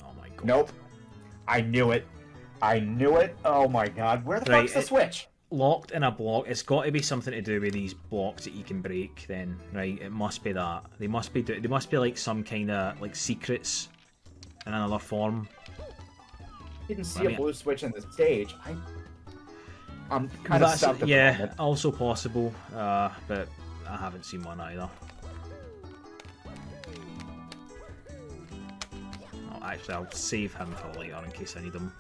[SPEAKER 1] Oh my god.
[SPEAKER 2] Nope. I knew it. I knew it. Oh my god. Where the fuck's the switch?
[SPEAKER 1] Locked in a block. It's got to be something to do with these blocks that you can break. Then, right? It must be that. They must be like some kind of like secrets in another form.
[SPEAKER 2] Didn't see a blue switch in the stage. I'm kind of stuck.
[SPEAKER 1] Yeah, also possible, but I haven't seen one either. Oh, actually, I'll save him for later in case I need him.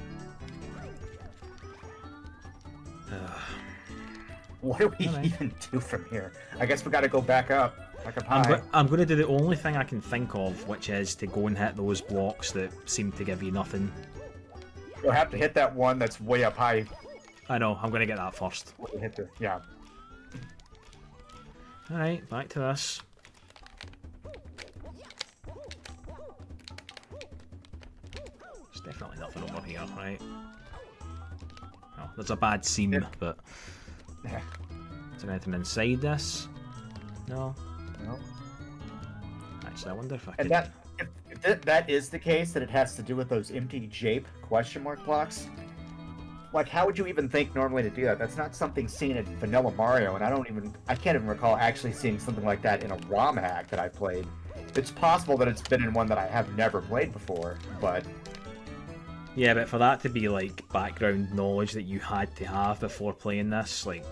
[SPEAKER 2] What do we even do from here? I guess we got to go back up. Like a pie.
[SPEAKER 1] I'm going to do the only thing I can think of, which is to go and hit those blocks that seem to give you nothing.
[SPEAKER 2] You'll have to hit that one that's way up high.
[SPEAKER 1] I know, I'm going to get that first.
[SPEAKER 2] Yeah.
[SPEAKER 1] Alright, back to this. There's definitely nothing over here, right? Oh, there's a bad seam, but...
[SPEAKER 2] Yeah.
[SPEAKER 1] Is there anything inside this? No?
[SPEAKER 2] No.
[SPEAKER 1] Actually, I wonder if I could...
[SPEAKER 2] And if that is the case, that it has to do with those empty jape question mark blocks. Like, how would you even think normally to do that? That's not something seen in Vanilla Mario, and I can't even recall actually seeing something like that in a ROM hack that I played. It's possible that it's been in one that I have never played before, but...
[SPEAKER 1] Yeah, but for that to be, like, background knowledge that you had to have before playing this, like,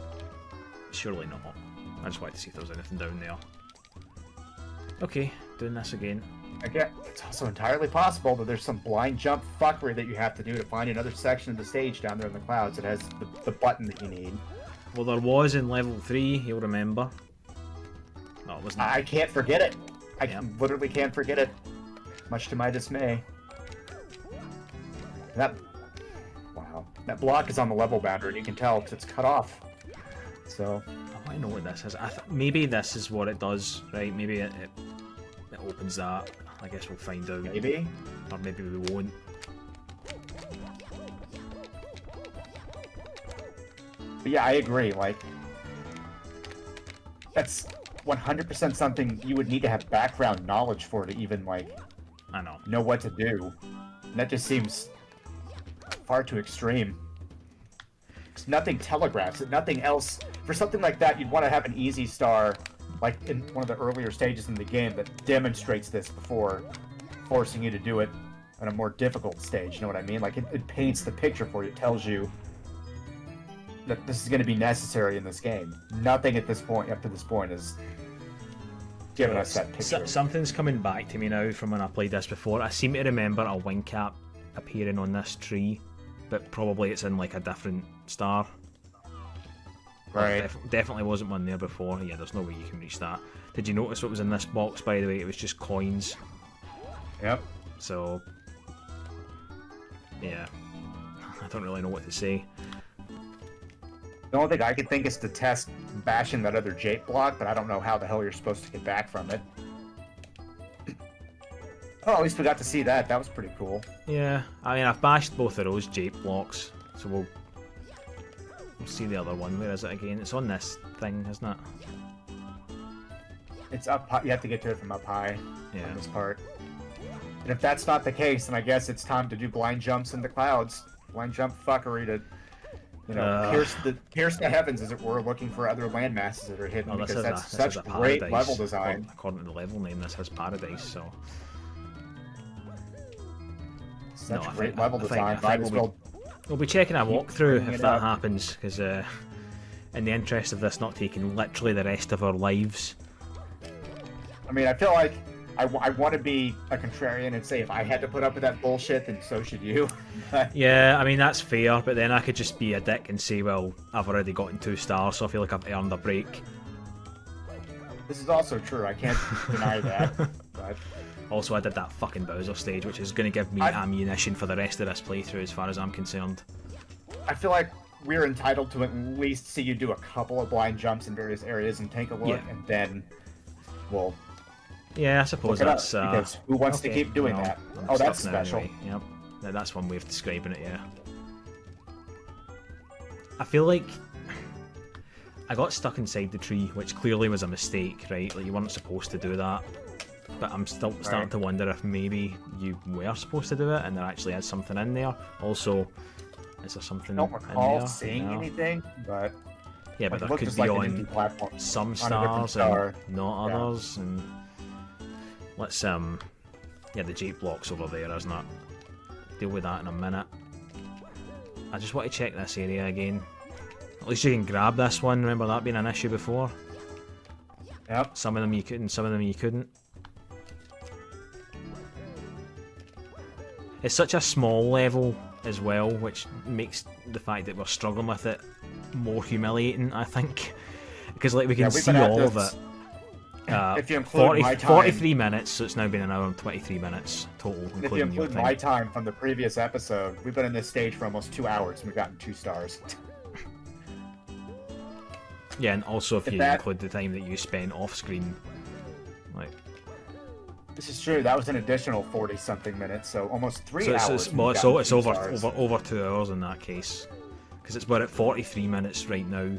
[SPEAKER 1] surely not. I just wanted to see if there was anything down there. Okay, doing this again.
[SPEAKER 2] Again, it's also entirely possible that there's some blind jump fuckery that you have to do to find another section of the stage down there in the clouds that has the button that you need.
[SPEAKER 1] Well, there was in level 3, you'll remember. Oh, it wasn't.
[SPEAKER 2] I can't forget it. I
[SPEAKER 1] Yep.
[SPEAKER 2] literally can't forget it. Much to my dismay. Wow. That block is on the level boundary, and you can tell it's cut off. So.
[SPEAKER 1] I know what this is. Maybe this is what it does, right? Maybe it opens that. I guess we'll find out.
[SPEAKER 2] Maybe.
[SPEAKER 1] Or maybe we won't.
[SPEAKER 2] But yeah, I agree. Like, that's 100% something you would need to have background knowledge for to even, like,
[SPEAKER 1] I
[SPEAKER 2] know what to do. And that just seems far too extreme. 'Cause nothing telegraphs it, nothing else. For something like that, you'd want to have an easy star, like in one of the earlier stages in the game, that demonstrates this before forcing you to do it on a more difficult stage. You know what I mean? Like, it paints the picture for you. It tells you that this is going to be necessary in this game. Nothing at this point, up to this point, is giving us that picture.
[SPEAKER 1] Something's coming back to me now from when I played this before. I seem to remember a wing cap appearing on this tree, but probably it's in like a different star.
[SPEAKER 2] Right.
[SPEAKER 1] Definitely wasn't one there before. Yeah, there's no way you can reach that. Did you notice what was in this box, by the way? It was just coins.
[SPEAKER 2] Yep.
[SPEAKER 1] So, yeah. I don't really know what to say.
[SPEAKER 2] The only thing I could think is to test bashing that other Jape block, but I don't know how the hell you're supposed to get back from it. Oh, at least we got to see that. That was pretty cool.
[SPEAKER 1] Yeah, I mean, I've bashed both of those Jape blocks, so we'll see the other one. Where is it again? It's on this thing, isn't it?
[SPEAKER 2] It's up high. You have to get to it from up high
[SPEAKER 1] Yeah.
[SPEAKER 2] on this part. And if that's not the case, then I guess it's time to do blind jumps in the clouds. Blind jump fuckery to, pierce the heavens, as it were, looking for other landmasses that are hidden,
[SPEAKER 1] Well,
[SPEAKER 2] because that's such great
[SPEAKER 1] paradise.
[SPEAKER 2] level design.
[SPEAKER 1] According to the level name, this has paradise, so...
[SPEAKER 2] Such
[SPEAKER 1] No, I
[SPEAKER 2] great
[SPEAKER 1] think-
[SPEAKER 2] level
[SPEAKER 1] I think-
[SPEAKER 2] design.
[SPEAKER 1] I
[SPEAKER 2] Might
[SPEAKER 1] think
[SPEAKER 2] as
[SPEAKER 1] we'll
[SPEAKER 2] well.
[SPEAKER 1] We'll be checking a walkthrough
[SPEAKER 2] bringing
[SPEAKER 1] if
[SPEAKER 2] it
[SPEAKER 1] that
[SPEAKER 2] up.
[SPEAKER 1] happens, because in the interest of this not taking literally the rest of our lives...
[SPEAKER 2] I mean, I feel like I want to be a contrarian and say if I had to put up with that bullshit, then so should you.
[SPEAKER 1] Yeah, I mean, that's fair, but then I could just be a dick and say, well, I've already gotten 2 stars, so I feel like I've earned a break.
[SPEAKER 2] This is also true. I can't deny that. But
[SPEAKER 1] Also, I did that fucking Bowser stage, which is going to give me ammunition for the rest of this playthrough, as far as I'm concerned.
[SPEAKER 2] I feel like we're entitled to at least see you do a couple of blind jumps in various areas and take a look,
[SPEAKER 1] Yeah.
[SPEAKER 2] and then we'll
[SPEAKER 1] Yeah, I suppose
[SPEAKER 2] look it up,
[SPEAKER 1] that's...
[SPEAKER 2] because who wants to keep doing
[SPEAKER 1] well,
[SPEAKER 2] that?
[SPEAKER 1] I'm
[SPEAKER 2] Oh, that's
[SPEAKER 1] stuck now
[SPEAKER 2] special.
[SPEAKER 1] anyway. Yep, that's one way of describing it, yeah. I feel like I got stuck inside the tree, which clearly was a mistake, right? Like, you weren't supposed to do that. But I'm still starting to wonder if maybe you were supposed to do it and there actually is something in there. Also, is there something
[SPEAKER 2] I don't recall
[SPEAKER 1] in there?
[SPEAKER 2] seeing
[SPEAKER 1] No.
[SPEAKER 2] anything, but
[SPEAKER 1] Yeah, but
[SPEAKER 2] it
[SPEAKER 1] there
[SPEAKER 2] looked
[SPEAKER 1] could
[SPEAKER 2] just
[SPEAKER 1] be
[SPEAKER 2] like an
[SPEAKER 1] on
[SPEAKER 2] empty platform
[SPEAKER 1] some
[SPEAKER 2] on a different
[SPEAKER 1] stars
[SPEAKER 2] star.
[SPEAKER 1] and not
[SPEAKER 2] Yeah.
[SPEAKER 1] others. And let's yeah, the Jape block's over there, isn't it? Deal with that in a minute. I just want to check this area again. At least you can grab this one. Remember that being an issue before?
[SPEAKER 2] Yep.
[SPEAKER 1] Some of them you couldn't, some of them you couldn't. It's such a small level as well, which makes the fact that we're struggling with it more humiliating, I think. Because like we can
[SPEAKER 2] we've
[SPEAKER 1] see
[SPEAKER 2] been at
[SPEAKER 1] all of
[SPEAKER 2] this-
[SPEAKER 1] it.
[SPEAKER 2] If you include my time-
[SPEAKER 1] 43 minutes, so it's now been an hour and 23 minutes total,
[SPEAKER 2] If you
[SPEAKER 1] including your
[SPEAKER 2] include
[SPEAKER 1] time.
[SPEAKER 2] my time from the previous episode, we've been in this stage for almost 2 hours and we've gotten 2 stars.
[SPEAKER 1] Yeah, and also if
[SPEAKER 2] If
[SPEAKER 1] you
[SPEAKER 2] that-
[SPEAKER 1] include the time that you spent off screen. Like,
[SPEAKER 2] This is true. That was an additional 40-something minutes, so almost 3
[SPEAKER 1] so
[SPEAKER 2] hours.
[SPEAKER 1] it's,
[SPEAKER 2] and
[SPEAKER 1] well,
[SPEAKER 2] we've
[SPEAKER 1] it's,
[SPEAKER 2] gotten
[SPEAKER 1] it's
[SPEAKER 2] 2
[SPEAKER 1] over,
[SPEAKER 2] stars.
[SPEAKER 1] over 2 hours in that case. Because we're at 43 minutes right now.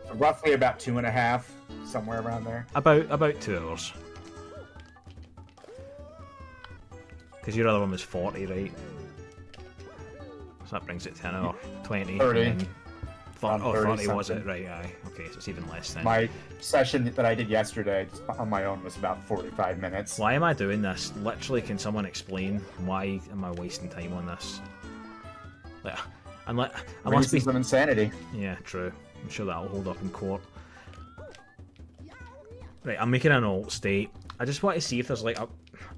[SPEAKER 2] So roughly about 2.5, somewhere around there.
[SPEAKER 1] About 2 hours. Because your other one was 40, right? So that brings it to an hour 20.
[SPEAKER 2] 30.
[SPEAKER 1] And then
[SPEAKER 2] Around
[SPEAKER 1] 30 was
[SPEAKER 2] 30
[SPEAKER 1] it? Right, aye. Okay, so it's even less then.
[SPEAKER 2] My session that I did yesterday on my own was about 45 minutes.
[SPEAKER 1] Why am I doing this? Literally, can someone explain why am I wasting time on this? Like, I must be...
[SPEAKER 2] Reasons of insanity.
[SPEAKER 1] Yeah, true. I'm sure that'll hold up in court. Right, I'm making an alt state. I just want to see if there's like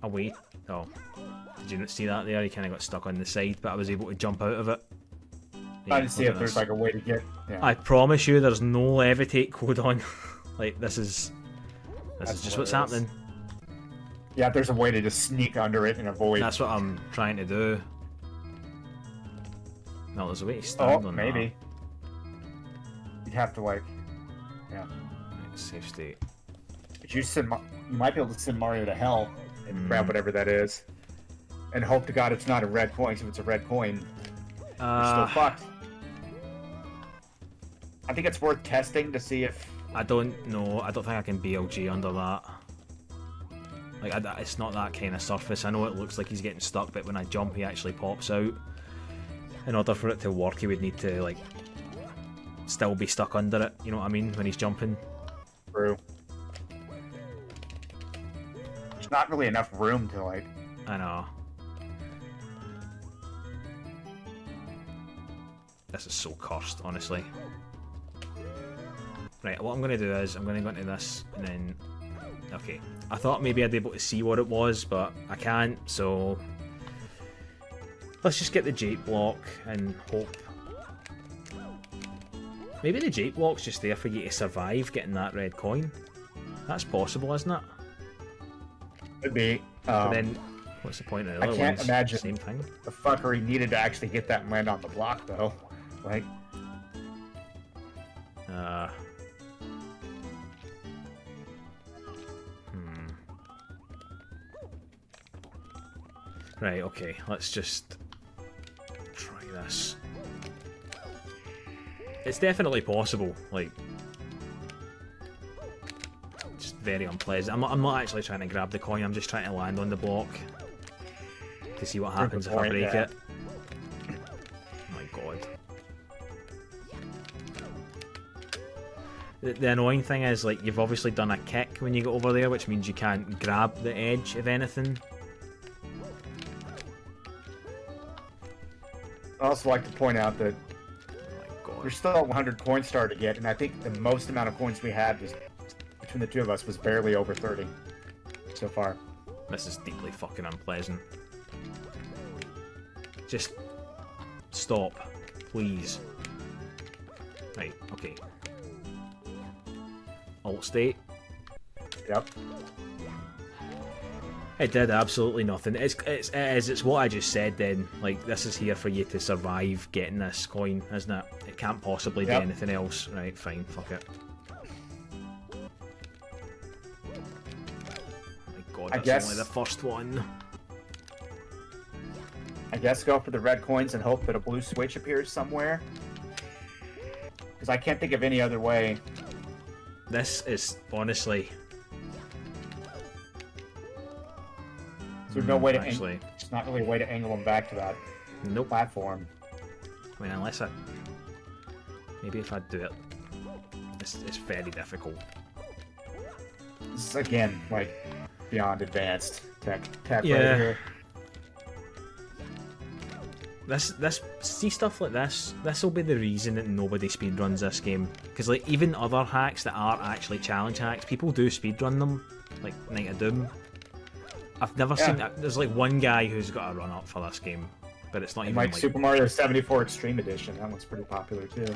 [SPEAKER 1] a way... Oh, did you not see that there? He kind of got stuck on the side, but I was able to jump out of it.
[SPEAKER 2] Trying to see
[SPEAKER 1] look
[SPEAKER 2] if
[SPEAKER 1] at
[SPEAKER 2] there's
[SPEAKER 1] this.
[SPEAKER 2] like a way to get. Yeah.
[SPEAKER 1] I promise you there's no levitate code on. Like, this is This is just what's happening.
[SPEAKER 2] Yeah, there's a way to just sneak under it and avoid.
[SPEAKER 1] That's what I'm trying to do. No, there's a way to stand on
[SPEAKER 2] maybe. You'd have to like, yeah.
[SPEAKER 1] Right, safe state.
[SPEAKER 2] But you might be able to send Mario to hell and grab whatever that is, and hope to God it's not a red coin. So if it's a red coin, you're still fucked. I think it's worth testing to see if.
[SPEAKER 1] I don't know. I don't think I can BLG under that. Like, it's not that kind of surface. I know it looks like he's getting stuck, but when I jump, he actually pops out. In order for it to work, he would need to, like, still be stuck under it. You know what I mean? When he's jumping.
[SPEAKER 2] True. There's not really enough room to, like...
[SPEAKER 1] I know. This is so cursed, honestly. Right, what I'm going to do is, I'm going to go into this, and then... Okay. I thought maybe I'd be able to see what it was, but I can't, so... Let's just get the jade block and hope. Maybe the jade block's just there for you to survive getting that red coin. That's possible, isn't it?
[SPEAKER 2] Could be.
[SPEAKER 1] But then, what's the point of the other
[SPEAKER 2] I can't
[SPEAKER 1] ones?
[SPEAKER 2] imagine
[SPEAKER 1] Same thing.
[SPEAKER 2] the fuckery needed to actually get that and land on the block, though. Like...
[SPEAKER 1] Right, okay, let's just try this. It's definitely possible, like... Just very unpleasant. I'm not actually trying to grab the coin, I'm just trying to land on the block. To see what happens if I break it. Oh my god. The annoying thing is, like, you've obviously done a kick when you get over there, which means you can't grab the edge of anything.
[SPEAKER 2] I'd also like to point out that
[SPEAKER 1] Oh my god.
[SPEAKER 2] there's still 100 coin star to get, and I think the most amount of coins we had was, between the two of us, was barely over 30 so far.
[SPEAKER 1] This is deeply fucking unpleasant. Just stop, please. Right, okay. Alt state.
[SPEAKER 2] Yep.
[SPEAKER 1] It did absolutely nothing. It's what I just said then. Like, this is here for you to survive getting this coin, isn't it? It can't possibly do anything else. Right, fine, fuck it. Oh my god, that's only the first one.
[SPEAKER 2] I guess go for the red coins and hope that a blue switch appears somewhere. Because I can't think of any other way.
[SPEAKER 1] This is, honestly...
[SPEAKER 2] There's no way to
[SPEAKER 1] actually.
[SPEAKER 2] It's not really a way to angle them back to that platform.
[SPEAKER 1] I mean, unless I... Maybe if I do it... It's very difficult.
[SPEAKER 2] This is, again, like, beyond advanced tech right here.
[SPEAKER 1] See stuff like this will be the reason that nobody speedruns this game. Because, like, even other hacks that are actually challenge hacks, people do speedrun them. Like Night of Doom. I've never seen... There's, like, one guy who's got a run-up for this game. But it's not even,
[SPEAKER 2] like... Super Mario 74 Extreme Edition. That one's pretty popular, too.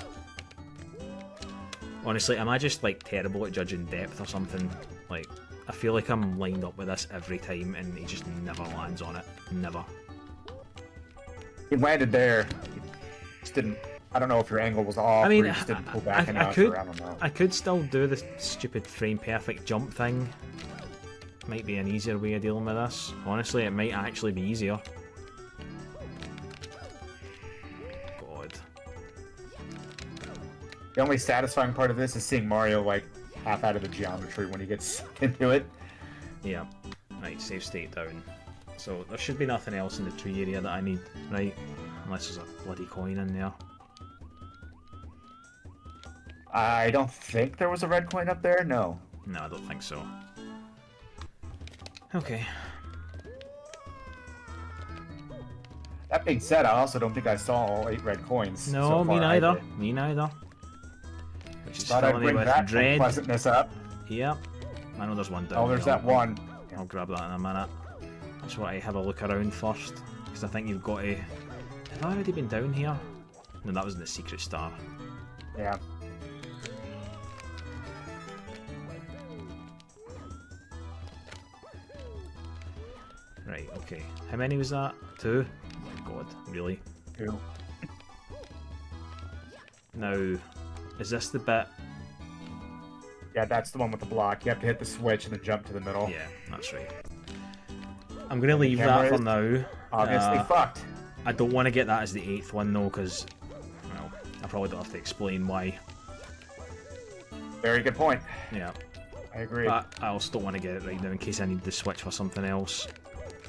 [SPEAKER 1] Honestly, am I just, like, terrible at judging depth or something? Like, I feel like I'm lined up with this every time, and he just never lands on it. Never.
[SPEAKER 2] He landed there. Just didn't... I don't know if your angle was off,
[SPEAKER 1] I mean,
[SPEAKER 2] or you just didn't pull back enough, or I don't know.
[SPEAKER 1] I could still do the stupid frame-perfect jump thing. Might be an easier way of dealing with this. Honestly, it might actually be easier. God.
[SPEAKER 2] The only satisfying part of this is seeing Mario, like, half out of the geometry when he gets into it.
[SPEAKER 1] Yeah. Right, save state down. So, there should be nothing else in the tree area that I need, right? Unless there's a bloody coin in there.
[SPEAKER 2] I don't think there was a red coin up there, no.
[SPEAKER 1] No, I don't think so. Okay.
[SPEAKER 2] That being said, I also don't think I saw all 8 red coins.
[SPEAKER 1] No,
[SPEAKER 2] so
[SPEAKER 1] me
[SPEAKER 2] far
[SPEAKER 1] neither. Me neither. Which is
[SPEAKER 2] thought I'd
[SPEAKER 1] filling me
[SPEAKER 2] bring
[SPEAKER 1] with
[SPEAKER 2] that
[SPEAKER 1] dread.
[SPEAKER 2] pleasantness up.
[SPEAKER 1] Yep. I know there's one down
[SPEAKER 2] Oh, there's
[SPEAKER 1] there.
[SPEAKER 2] that one.
[SPEAKER 1] I'll grab that in a minute. I just want to have a look around first. Because I think you've got to... Have I already been down here? No, that was in the secret star.
[SPEAKER 2] Yeah.
[SPEAKER 1] Right, okay. How many was that? 2? Oh my god, really?
[SPEAKER 2] 2.
[SPEAKER 1] Now, is this the bit?
[SPEAKER 2] Yeah, that's the one with the block. You have to hit the switch and then jump to the middle.
[SPEAKER 1] Yeah, that's right. I'm going to leave that for now.
[SPEAKER 2] Obviously fucked.
[SPEAKER 1] I don't want to get that as the 8th one though, because, well, I probably don't have to explain why.
[SPEAKER 2] Very good point.
[SPEAKER 1] Yeah.
[SPEAKER 2] I agree.
[SPEAKER 1] But I also don't want to get it right now in case I need to switch for something else.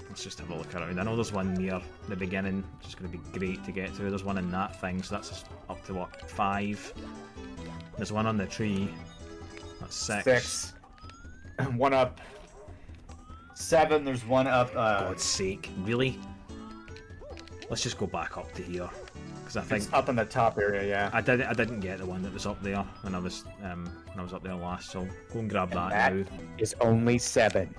[SPEAKER 1] Let's just have a look around. I know there's one near the beginning, which is going to be great to get to. There's one in that thing, so that's up to what, 5? There's one on the tree. That's 6.
[SPEAKER 2] 6. One up. 7. There's one up.
[SPEAKER 1] God's sake, really? Let's just go back up to here, because I think
[SPEAKER 2] it's up in the top area. Yeah.
[SPEAKER 1] I didn't get the one that was up there when I was up there last. So go and grab that now.
[SPEAKER 2] Is only 7.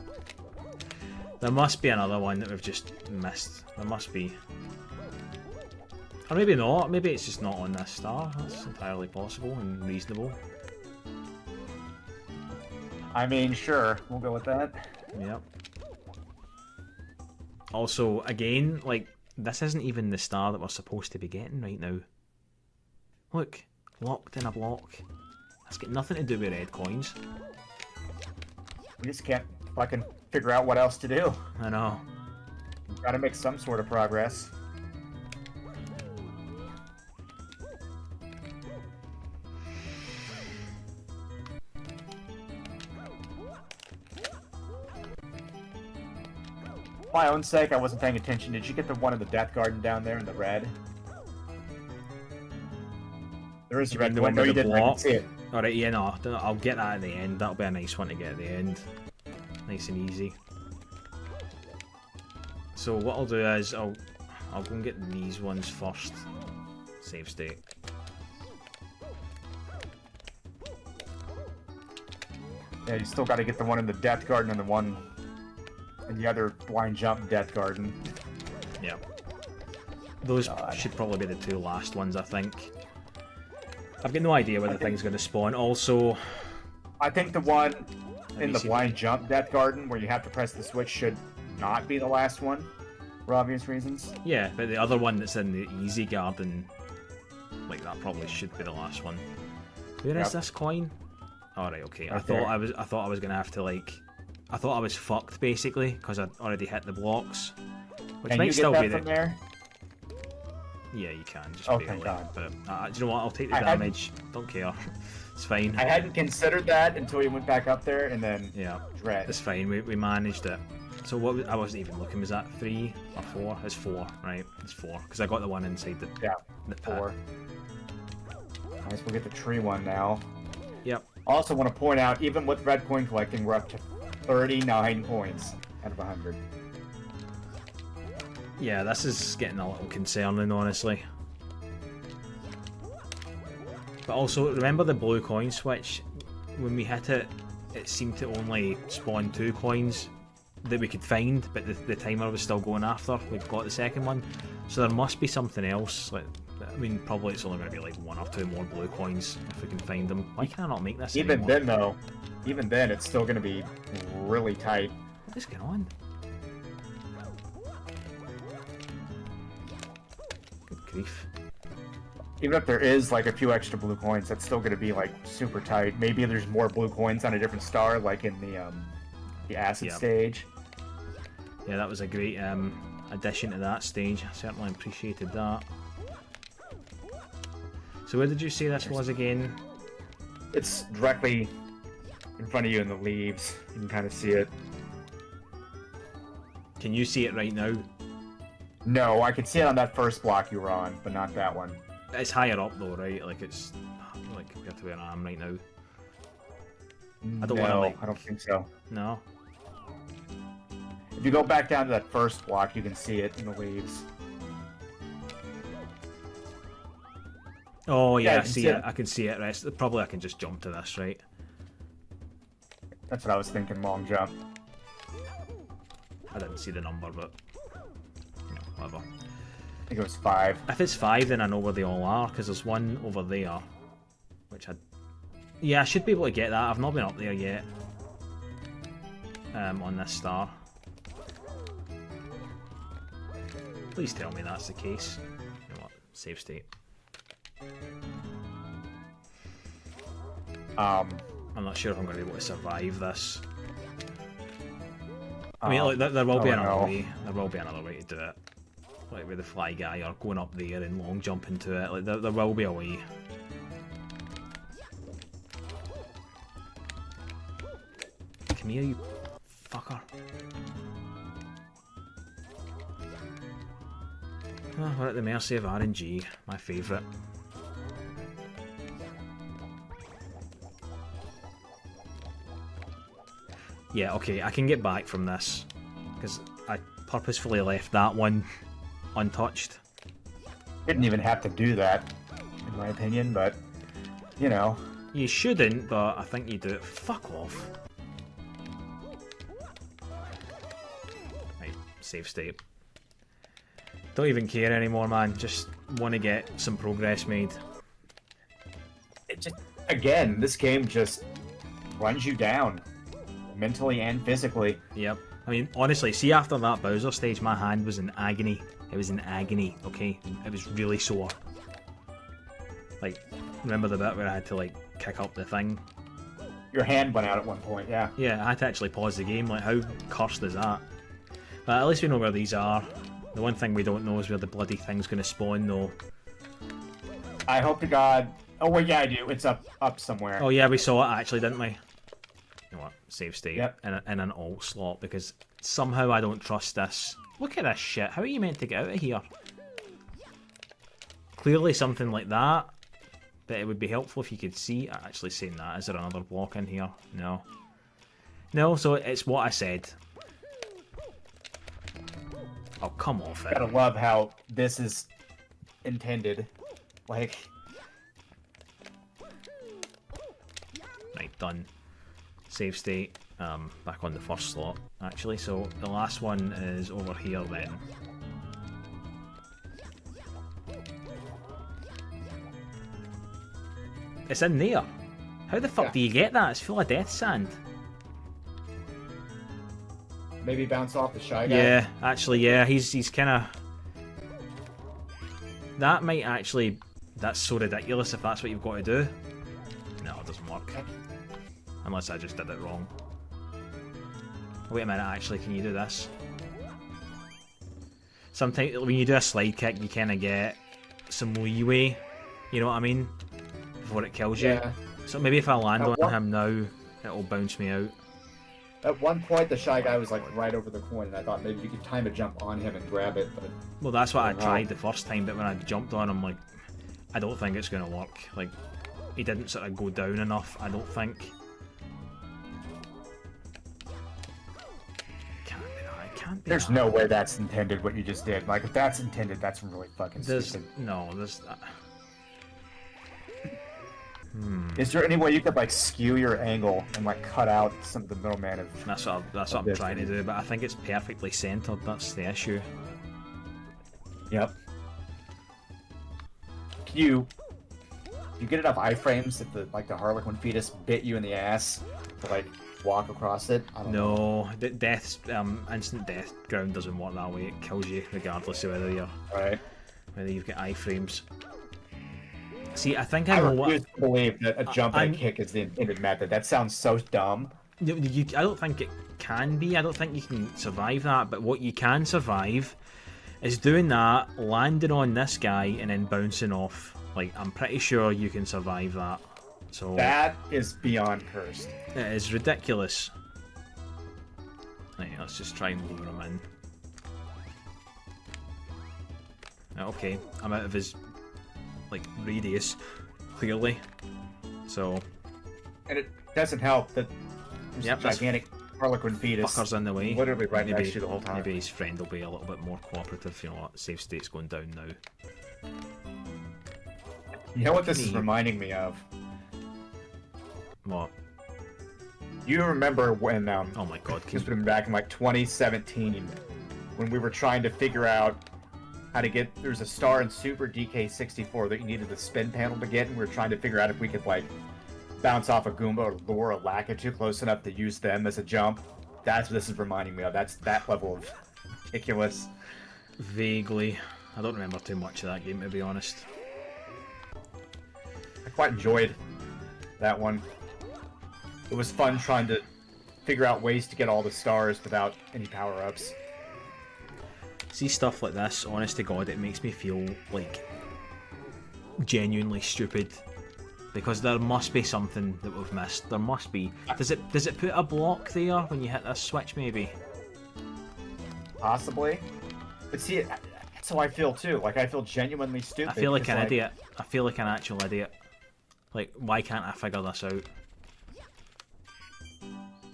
[SPEAKER 1] There must be another one that we've just missed. There must be. Or maybe not. Maybe it's just not on this star. That's entirely possible and reasonable.
[SPEAKER 2] I mean, sure. We'll go with that.
[SPEAKER 1] Yep. Also, again, like, this isn't even the star that we're supposed to be getting right now. Look. Locked in a block. That's got nothing to do with red coins.
[SPEAKER 2] We just can't fucking figure out what else to do.
[SPEAKER 1] I know.
[SPEAKER 2] Gotta make some sort of progress. For my own sake, I wasn't paying attention. Did you get the one in the Death Garden down there in the red? There is a red one. No, you didn't. I can see it.
[SPEAKER 1] Alright, yeah, no, I'll get that at the end. That'll be a nice one to get at the end. Nice and easy. So what I'll do is I'll go and get these ones first. Save state.
[SPEAKER 2] Yeah, you still got to get the one in the Death Garden and the one in the other blind jump Death Garden.
[SPEAKER 1] Yeah. Those should probably be the 2 last ones, I think. I've got no idea where the thing's going to spawn. Also,
[SPEAKER 2] I think the one in the blind jump Death Garden where you have to press the switch should not be the last one, for obvious reasons.
[SPEAKER 1] Yeah, but the other one that's in the easy garden, like, that probably should be the last one. Where is this coin? Alright, okay. I thought I was gonna have to, like, I thought I was fucked basically because I'd already hit the blocks, which might still be
[SPEAKER 2] from there.
[SPEAKER 1] Yeah, you can just
[SPEAKER 2] thank
[SPEAKER 1] barely.
[SPEAKER 2] God.
[SPEAKER 1] But do you know what? I'll take the damage. Don't care. It's fine.
[SPEAKER 2] I hadn't considered that until you went back up there, and then dread.
[SPEAKER 1] It's fine. We managed it. So what? I wasn't even looking. Was that 3 or 4? It's 4, right? It's 4 because I got the one inside the the
[SPEAKER 2] 4. Nice. We'll get the tree one now.
[SPEAKER 1] Yep.
[SPEAKER 2] I also want to point out, even with red coin collecting, we're up to 39 points out of 100.
[SPEAKER 1] Yeah, this is getting a little concerning, honestly. But also, remember the blue coin switch? When we hit it, it seemed to only spawn 2 coins that we could find, but the timer was still going after we'd got the second one. So there must be something else. Like, I mean, probably it's only going to be like 1 or 2 more blue coins if we can find them. Why can I not make this
[SPEAKER 2] Even
[SPEAKER 1] anymore?
[SPEAKER 2] then, though, even then, it's still going to be really tight.
[SPEAKER 1] What is going on? Good grief.
[SPEAKER 2] Even if there is like a few extra blue coins, that's still going to be like super tight. Maybe there's more blue coins on a different star, like in the acid stage.
[SPEAKER 1] Yeah, that was a great addition to that stage. I certainly appreciated that. So where did you say this was again?
[SPEAKER 2] It's directly in front of you in the leaves. You can kind of see it.
[SPEAKER 1] Can you see it right now?
[SPEAKER 2] No, I can see it on that first block you were on, but not that one.
[SPEAKER 1] It's higher up though, right? Like it's like compared to where I am right now. I don't want to like.
[SPEAKER 2] I don't think so.
[SPEAKER 1] No.
[SPEAKER 2] If you go back down to that first block, you can see it in the leaves.
[SPEAKER 1] Oh yeah, I see it. I can see it. Right. So probably I can just jump to this, right?
[SPEAKER 2] That's what I was thinking. Long jump.
[SPEAKER 1] I didn't see the number, but you know, whatever.
[SPEAKER 2] I think it was 5.
[SPEAKER 1] If it's 5, then I know where they all are because there's one over there, which yeah, I should be able to get that. I've not been up there yet. On this star. Please tell me that's the case. You know what? Save state. I'm not sure if I'm going to be able to survive this. I mean, like, there will be another way. There will be another way to do it. Like with the fly guy, or going up there and long jump into it. Like there will be a way. Come here, you fucker. Oh, we're at the mercy of RNG, my favourite. Yeah, okay, I can get back from this, because I purposefully left that one untouched.
[SPEAKER 2] Didn't even have to do that, in my opinion, but, you know.
[SPEAKER 1] You shouldn't, but I think you do it. Fuck off. Right, save state. Don't even care anymore, man. Just want to get some progress made.
[SPEAKER 2] It just, again, this game just runs you down. Mentally and physically.
[SPEAKER 1] Yep. I mean, honestly, see, after that Bowser stage, my hand was in agony. It was in agony, okay? It was really sore. Like, remember the bit where I had to, like, kick up the thing?
[SPEAKER 2] Your hand went out at one point, yeah.
[SPEAKER 1] Yeah, I had to actually pause the game. Like, how cursed is that? But at least we know where these are. The one thing we don't know is where the bloody thing's going to spawn, though.
[SPEAKER 2] I hope to God... Oh, well, yeah, I do. It's up somewhere.
[SPEAKER 1] Oh, yeah, we saw it, actually, didn't we? You know what? Save state.
[SPEAKER 2] Yep.
[SPEAKER 1] In an alt slot, because somehow I don't trust this. Look at this shit. How are you meant to get out of here? Clearly something like that. But it would be helpful if you could see. Actually saying that. Is there another block in here? No. No, so it's what I said. Oh, come off it.
[SPEAKER 2] Gotta love how this is intended. Like...
[SPEAKER 1] Right, done. Save state. Back on the first slot, actually. So the last one is over here then. It's in there. How the fuck do you get that? It's full of death sand.
[SPEAKER 2] Maybe bounce off the Shy Guy?
[SPEAKER 1] Yeah, actually, yeah. He's kind of... That might actually... That's so ridiculous if that's what you've got to do. No, it doesn't work. Unless I just did it wrong. Wait a minute, actually, can you do this? Sometimes when you do a slide kick, you kind of get some leeway. You know what I mean? Before it kills you.
[SPEAKER 2] Yeah.
[SPEAKER 1] So maybe if I land on him now, it'll bounce me out.
[SPEAKER 2] At one point, the Shy Guy was like right over the coin, and I thought maybe you could time a jump on him and grab it. But
[SPEAKER 1] well, that's what I tried the first time, but when I jumped on him, like, I don't think it's going to work. Like, he didn't sort of go down enough, I don't think.
[SPEAKER 2] There's no way that's intended, what you just did. Like, if that's intended, that's really fucking stupid.
[SPEAKER 1] No, there's...
[SPEAKER 2] Is there any way you could, like, skew your angle and, like, cut out some of the middleman of...
[SPEAKER 1] That's what I'm trying to do, but I think it's perfectly centered, that's the issue.
[SPEAKER 2] Yep. You get enough iframes that the Harlequin fetus bit you in the ass to, like, walk across it? I don't know.
[SPEAKER 1] Instant death ground doesn't work that way. It kills you regardless of whether you've got iframes. See, I think I know what... I
[SPEAKER 2] refuse to believe that a jump and a kick is the intended method. That sounds so dumb.
[SPEAKER 1] I don't think it can be. I don't think you can survive that. But what you can survive is doing that, landing on this guy, and then bouncing off. Like, I'm pretty sure you can survive that. So
[SPEAKER 2] that is beyond cursed.
[SPEAKER 1] It is ridiculous. Right, let's just try and lure him in. Okay, I'm out of his, like, radius, clearly. So...
[SPEAKER 2] And it doesn't help that there's a gigantic Harlequin fetus
[SPEAKER 1] fucker's in the way.
[SPEAKER 2] Literally right next to you the whole time.
[SPEAKER 1] Maybe his friend will be a little bit more cooperative. You know what? Save state's going down now.
[SPEAKER 2] You know what this is reminding me of?
[SPEAKER 1] What?
[SPEAKER 2] You remember when,
[SPEAKER 1] oh my god,
[SPEAKER 2] this would have been back in like 2017, when we were trying to figure out how to get, there's a star in Super DK64 that you needed the spin panel to get, and we were trying to figure out if we could, like, bounce off a Goomba or lure a Lakitu close enough to use them as a jump. That's what this is reminding me of. That's that level of ridiculous.
[SPEAKER 1] Vaguely. I don't remember too much of that game, to be honest.
[SPEAKER 2] I quite enjoyed that one. It was fun trying to figure out ways to get all the stars without any power-ups.
[SPEAKER 1] See stuff like this, honest to God, it makes me feel like genuinely stupid. Because there must be something that we've missed. There must be. Does it put a block there when you hit this switch, maybe?
[SPEAKER 2] Possibly. But see, that's how I feel too. Like, I feel genuinely stupid.
[SPEAKER 1] I feel like an idiot. I feel like an actual idiot. Like, why can't I figure this out?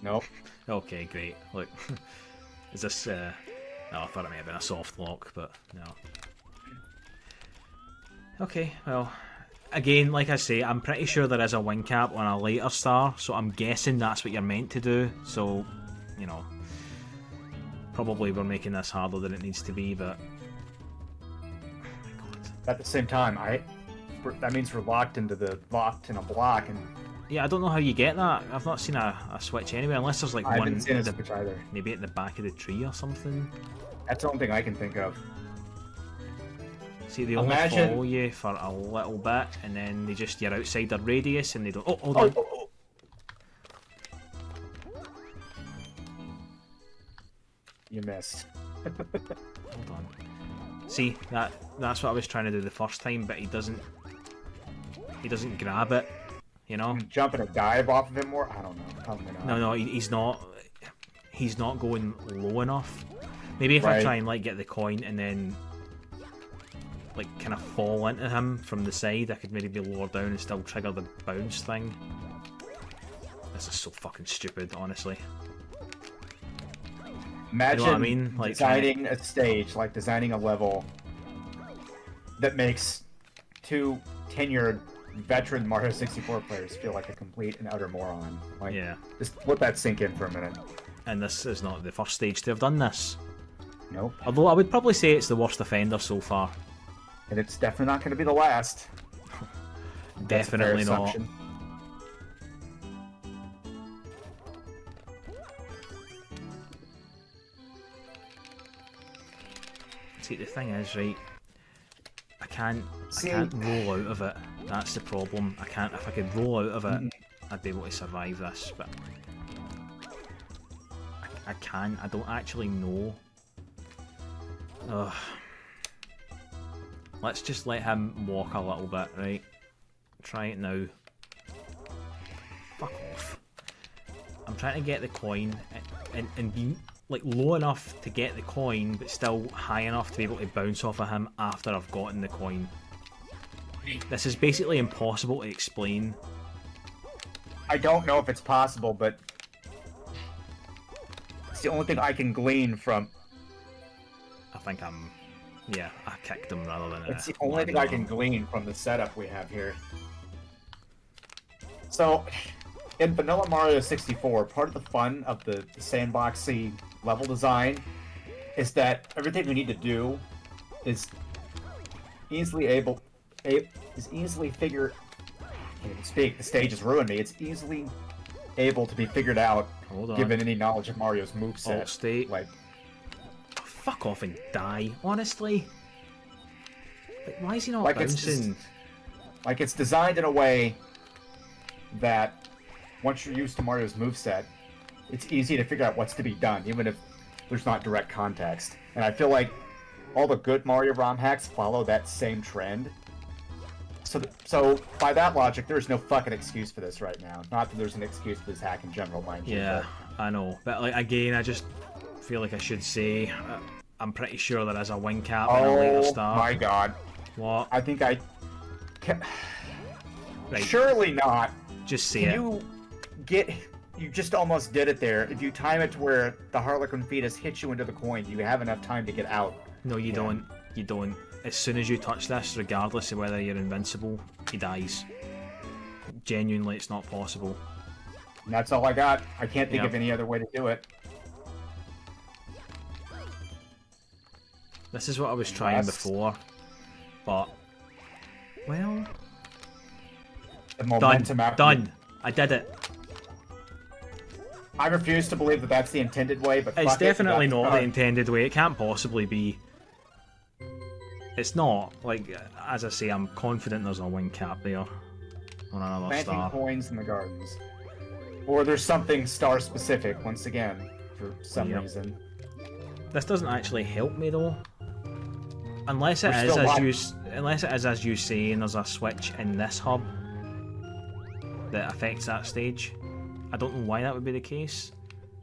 [SPEAKER 2] Nope.
[SPEAKER 1] Okay, great. Look, is this? No, I thought it may have been a soft lock, but no. Okay, well, again, like I say, I'm pretty sure there is a wing cap on a later star, so I'm guessing that's what you're meant to do. So, you know, probably we're making this harder than it needs to be, but oh my God.
[SPEAKER 2] At the same time, that means we're locked in a block, and
[SPEAKER 1] yeah, I don't know how you get that. I've not seen a switch anywhere, unless there's like
[SPEAKER 2] I
[SPEAKER 1] one
[SPEAKER 2] haven't seen a switch either.
[SPEAKER 1] Maybe at the back of the tree or something.
[SPEAKER 2] That's the only thing I can think of.
[SPEAKER 1] See, they only follow you for a little bit, and then you're outside their radius, and they don't. Oh, hold on.
[SPEAKER 2] Oh. You missed.
[SPEAKER 1] Hold on. See, that's what I was trying to do the first time, but he doesn't grab it, you know?
[SPEAKER 2] Jump and a dive off of him more? I don't know. Probably not.
[SPEAKER 1] No, he's not going low enough. Maybe if I try and like get the coin and then like kind of fall into him from the side, I could maybe be lower down and still trigger the bounce thing. This is so fucking stupid, honestly.
[SPEAKER 2] Imagine,
[SPEAKER 1] you know what I mean? Like,
[SPEAKER 2] designing a stage, like designing a level that makes two tenured veteran Mario 64 players feel like a complete and utter moron. Like,
[SPEAKER 1] yeah.
[SPEAKER 2] Just let that sink in for a minute.
[SPEAKER 1] And this is not the first stage to have done this.
[SPEAKER 2] Nope.
[SPEAKER 1] Although I would probably say it's the worst offender so far.
[SPEAKER 2] And it's definitely not going to be the last.
[SPEAKER 1] Definitely not. See, the thing is, right, I can't roll out of it. That's the problem. I can't. If I could roll out of it, I'd be able to survive this, but I can't. I don't actually know. Ugh. Let's just let him walk a little bit, right? Try it now. Fuck off. I'm trying to get the coin and be like low enough to get the coin, but still high enough to be able to bounce off of him after I've gotten the coin. This is basically impossible to explain.
[SPEAKER 2] I don't know if it's possible, but it's the only thing I can glean from.
[SPEAKER 1] I think yeah, I kicked him rather than.
[SPEAKER 2] It's the only thing I can glean from the setup we have here. So, in Vanilla Mario 64, part of the fun of the sandboxy level design is that everything we need to do is easily figure. I can't even speak. The stage has ruined me. It's easily able to be figured out, given any knowledge of Mario's moveset.
[SPEAKER 1] Alt state.
[SPEAKER 2] Like,
[SPEAKER 1] fuck off and die. Honestly, like, why is he not bouncing?
[SPEAKER 2] It's designed in a way that once you're used to Mario's moveset, it's easy to figure out what's to be done, even if there's not direct context. And I feel like all the good Mario ROM hacks follow that same trend. So by that logic, there's no fucking excuse for this right now. Not that there's an excuse for this hack in general, mind you.
[SPEAKER 1] Yeah, I know. But like again, I just feel like I should say I'm pretty sure there is a wing cap in a later start.
[SPEAKER 2] Oh my god.
[SPEAKER 1] What?
[SPEAKER 2] I think I can...
[SPEAKER 1] Right.
[SPEAKER 2] Surely not.
[SPEAKER 1] Just say it.
[SPEAKER 2] You just almost did it there. If you time it to where the Harlequin fetus hits you into the coin, you have enough time to get out.
[SPEAKER 1] No, you don't. You don't. As soon as you touch this, regardless of whether you're invincible, he dies. Genuinely, it's not possible.
[SPEAKER 2] And that's all I got. I can't think of any other way to do it.
[SPEAKER 1] This is what I was trying before, but well,
[SPEAKER 2] the momentum
[SPEAKER 1] done. I did it.
[SPEAKER 2] I refuse to believe that that's the intended way, but
[SPEAKER 1] it's definitely not the intended way. It can't possibly be. It's not. Like, as I say, I'm confident there's a wing cap there. On another
[SPEAKER 2] Planting
[SPEAKER 1] star.
[SPEAKER 2] coins in the gardens. Or there's something star specific, once again, for some reason.
[SPEAKER 1] This doesn't actually help me though. Unless it is as you say, and there's a switch in this hub that affects that stage. I don't know why that would be the case.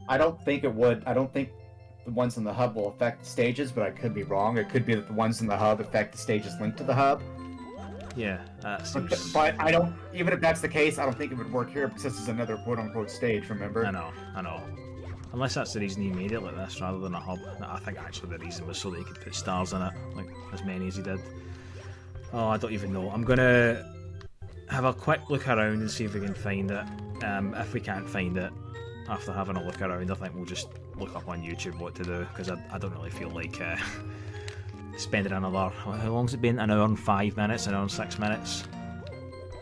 [SPEAKER 2] I don't think it would. I don't think the ones in the hub will affect the stages, but I could be wrong. It could be that the ones in the hub affect the stages linked to the hub.
[SPEAKER 1] Yeah, that seems...
[SPEAKER 2] But I don't... Even if that's the case, I don't think it would work here, because this is another quote-unquote stage, remember?
[SPEAKER 1] I know. Unless that's the reason he made it like this, rather than a hub. I think actually the reason was so that he could put stars in it, like as many as he did. Oh, I don't even know. I'm gonna have a quick look around and see if we can find it. If we can't find it, after having a look around, I think we'll just look up on YouTube what to do, because I don't really feel like spending another... How long's it been? An hour and 5 minutes? An hour and 6 minutes?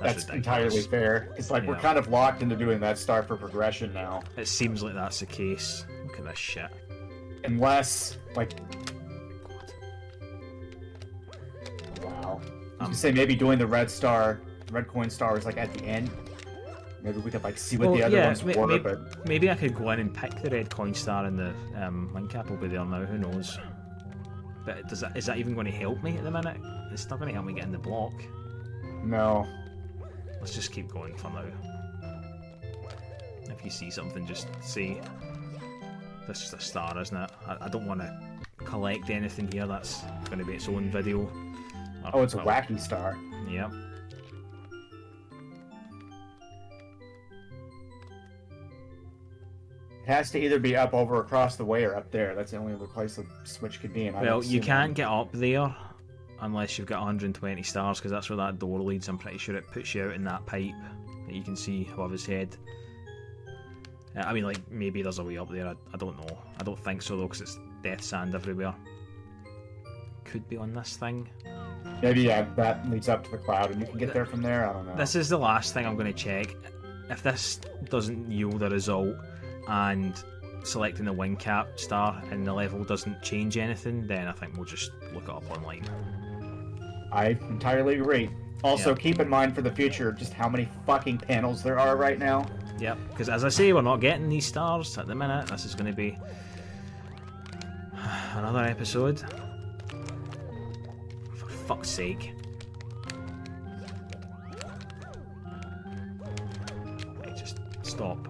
[SPEAKER 2] That's entirely fair. It's like we're kind of locked into doing that star for progression now.
[SPEAKER 1] It seems like that's the case. Look at this shit.
[SPEAKER 2] Unless, like... Wow. I was gonna say maybe doing the red coin star is like at the end. Maybe we could like see what the other ones were, but...
[SPEAKER 1] Maybe I could go in and pick the red coin star and the wing cap will be there now, who knows. But is that even going to help me at the minute? It's not going to help me get in the block.
[SPEAKER 2] No.
[SPEAKER 1] Let's just keep going for now. If you see something, just say, this is a star, isn't it? I don't want to collect anything here, that's going to be its own video.
[SPEAKER 2] Oh, it's a wacky star.
[SPEAKER 1] Yep.
[SPEAKER 2] It has to either be up over across the way or up there. That's the only other place the switch could be in.
[SPEAKER 1] Well, you can't get up there unless you've got 120 stars, because that's where that door leads. I'm pretty sure it puts you out in that pipe that you can see above his head. I mean, like, maybe there's a way up there. I don't know. I don't think so, though, because it's death sand everywhere. Could be on this thing.
[SPEAKER 2] Maybe, yeah, that leads up to the cloud, and you can get there from there. I don't know.
[SPEAKER 1] This is the last thing I'm going to check. If this doesn't yield a result, and selecting the wing cap star in the level doesn't change anything, then I think we'll just look it up online.
[SPEAKER 2] I entirely agree. Also, keep in mind for the future just how many fucking panels there are right now.
[SPEAKER 1] Yep, because as I say, we're not getting these stars at the minute. This is going to be another episode. For fuck's sake. Right, just stop.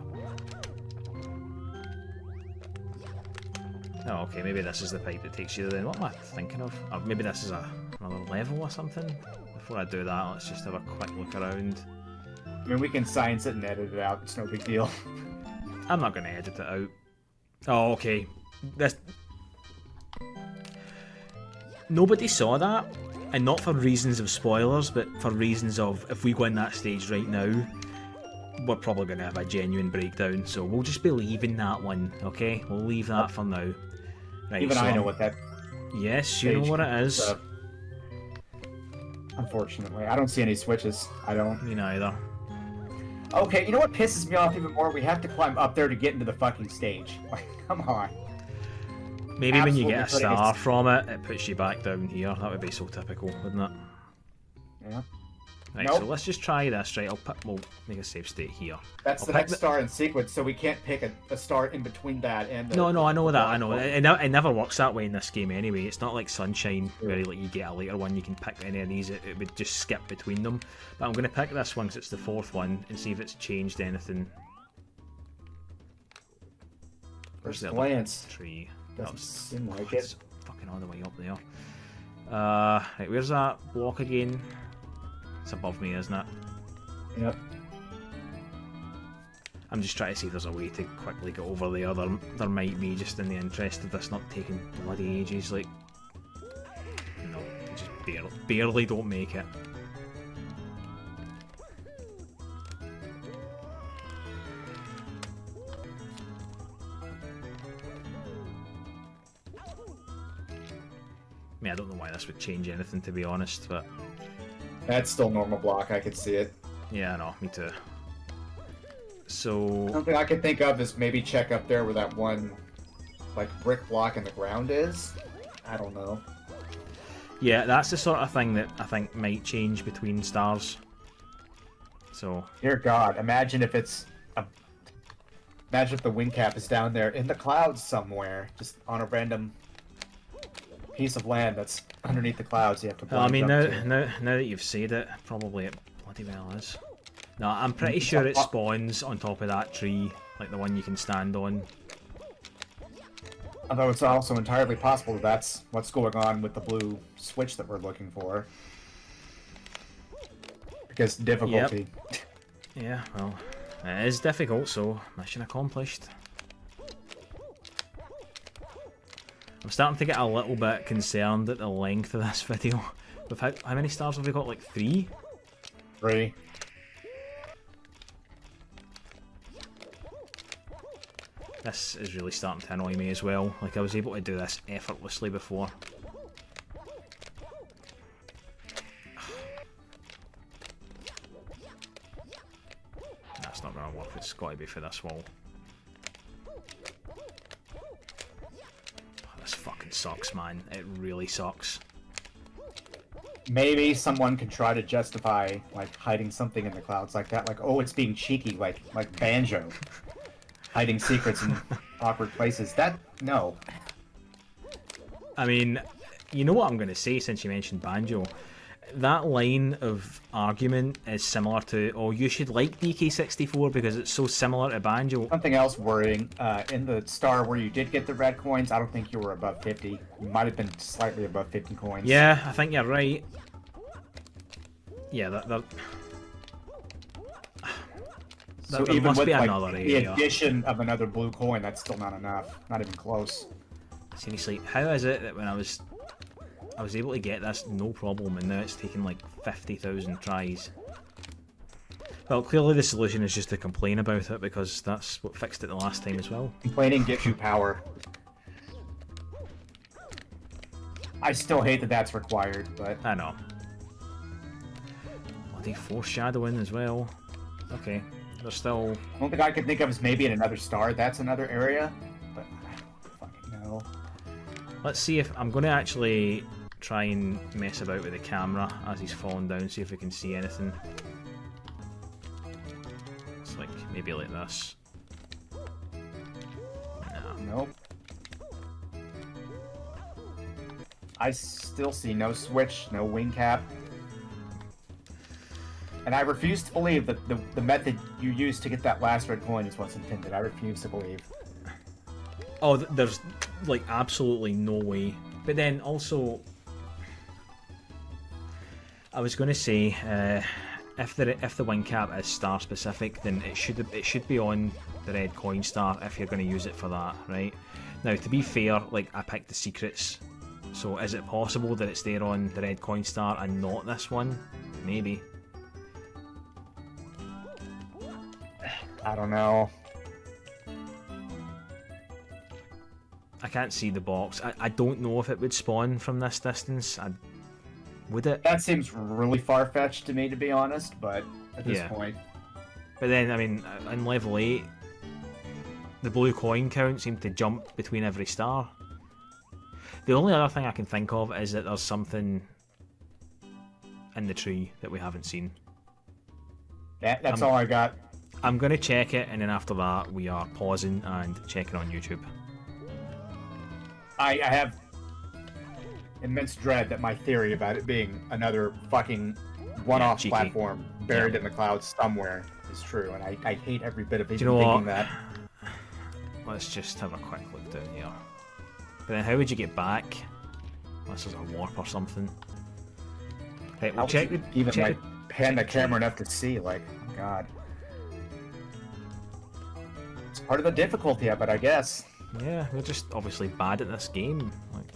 [SPEAKER 1] Oh, okay, maybe this is the pipe that takes you there. What am I thinking of? Or maybe this is another level or something? Before I do that, let's just have a quick look around.
[SPEAKER 2] I mean, we can science it and edit it out. It's no big deal.
[SPEAKER 1] I'm not going to edit it out. Oh, okay. Nobody saw that, and not for reasons of spoilers, but for reasons of if we go in that stage right now, we're probably going to have a genuine breakdown, so we'll just be leaving that one, okay? We'll leave that for now. Right,
[SPEAKER 2] even I know what that...
[SPEAKER 1] Yes, you know what it is.
[SPEAKER 2] Unfortunately, I don't see any switches. I don't.
[SPEAKER 1] Me neither.
[SPEAKER 2] Okay, you know what pisses me off even more? We have to climb up there to get into the fucking stage. Like, come on.
[SPEAKER 1] Maybe when you get a star from it, it puts you back down here. That would be so typical, wouldn't it?
[SPEAKER 2] Yeah.
[SPEAKER 1] Right, so let's just try this, right? We'll make a save state here.
[SPEAKER 2] That's the next star in sequence, so we can't pick a star in between that and the...
[SPEAKER 1] No, I know that, I know. It never works that way in this game anyway. It's not like Sunshine, where like, you get a later one, you can pick any of these, it would just skip between them. But I'm going to pick this one, because it's the fourth one, and see if it's changed anything.
[SPEAKER 2] First glance.
[SPEAKER 1] Tree.
[SPEAKER 2] Doesn't seem like it.
[SPEAKER 1] It's fucking all the way up there. Right, where's that block again? It's above me, isn't it?
[SPEAKER 2] Yep.
[SPEAKER 1] I'm just trying to see if there's a way to quickly get over there. There might be, just in the interest of this not taking bloody ages. Like, no, just barely don't make it. I mean, I don't know why this would change anything, to be honest, but...
[SPEAKER 2] That's still normal block, I could see it.
[SPEAKER 1] Yeah, I know, me too. So...
[SPEAKER 2] Something I could think of is maybe check up there where that one, like, brick block in the ground is. I don't know.
[SPEAKER 1] Yeah, that's the sort of thing that I think might change between stars. So.
[SPEAKER 2] Dear God, imagine if it's imagine if the wing cap is down there in the clouds somewhere, just on a random piece of land that's underneath the clouds. You have to.
[SPEAKER 1] Well, I mean, now
[SPEAKER 2] to.
[SPEAKER 1] that you've said it, probably it bloody well is. No, I'm pretty sure it spawns on top of that tree, like the one you can stand on.
[SPEAKER 2] Although it's also entirely possible that's what's going on with the blue switch that we're looking for. Because difficulty.
[SPEAKER 1] Yep. Yeah, well, it is difficult, so mission accomplished. I'm starting to get a little bit concerned at the length of this video. With how many stars have we got? Like 3?
[SPEAKER 2] 3.
[SPEAKER 1] This is really starting to annoy me as well. Like, I was able to do this effortlessly before. That's not gonna work, it's gotta be for this wall. Oh, this fucking sucks, man. It really sucks.
[SPEAKER 2] Maybe someone could try to justify, like, hiding something in the clouds like that. Like, oh, it's being cheeky, like Banjo. Hiding secrets in awkward places. No.
[SPEAKER 1] I mean, you know what I'm going to say since you mentioned Banjo? That line of argument is similar to, oh, you should like DK64 because it's so similar to Banjo.
[SPEAKER 2] Something else worrying, in the star where you did get the red coins, I don't think you were above 50. You might have been slightly above 50 coins.
[SPEAKER 1] Yeah, I think you're right. Yeah,
[SPEAKER 2] So
[SPEAKER 1] there
[SPEAKER 2] even
[SPEAKER 1] must
[SPEAKER 2] with
[SPEAKER 1] be
[SPEAKER 2] like,
[SPEAKER 1] another
[SPEAKER 2] the
[SPEAKER 1] area.
[SPEAKER 2] addition of another blue coin, that's still not enough. Not even close.
[SPEAKER 1] Seriously, how is it that when I was able to get this no problem, and now it's taken like 50,000 tries? Well, clearly the solution is just to complain about it, because that's what fixed it the last time as well.
[SPEAKER 2] Complaining gives you power. I still hate that that's required, but...
[SPEAKER 1] I know. Bloody foreshadowing as well. Okay, there's still...
[SPEAKER 2] The only thing I could think of is maybe in another star, that's another area, but I don't fucking know.
[SPEAKER 1] Let's see if... I'm going to actually try and mess about with the camera as he's falling down, see if we can see anything. It's like, maybe like this. No.
[SPEAKER 2] Nope. I still see no switch, no wing cap. And I refuse to believe that the method you used to get that last red coin is what's intended. I refuse to believe.
[SPEAKER 1] Oh, there's like absolutely no way. But then also, I was going to say, if the wing cap is star specific, then it should be on the red coin star if you're going to use it for that, right? Now, to be fair, like I picked the secrets, so is it possible that it's there on the red coin star and not this one? Maybe.
[SPEAKER 2] I don't know.
[SPEAKER 1] I can't see the box. I don't know if it would spawn from this distance. Would it?
[SPEAKER 2] That seems really far-fetched to me, to be honest, but at this point.
[SPEAKER 1] But then, I mean, in level 8, the blue coin count seemed to jump between every star. The only other thing I can think of is that there's something in the tree that we haven't seen.
[SPEAKER 2] Yeah, that's all I got.
[SPEAKER 1] I'm going to check it, and then after that, we are pausing and checking on YouTube.
[SPEAKER 2] I have immense dread that my theory about it being another fucking one-off platform buried in the clouds somewhere is true, and I hate every bit of even thinking that.
[SPEAKER 1] Let's just have a quick look down here. But then how would you get back? Unless there's a warp or something. Right, we'll check
[SPEAKER 2] pan the camera enough to see, like, oh god. It's part of the difficulty of it, I guess.
[SPEAKER 1] Yeah, we're just obviously bad at this game. Like,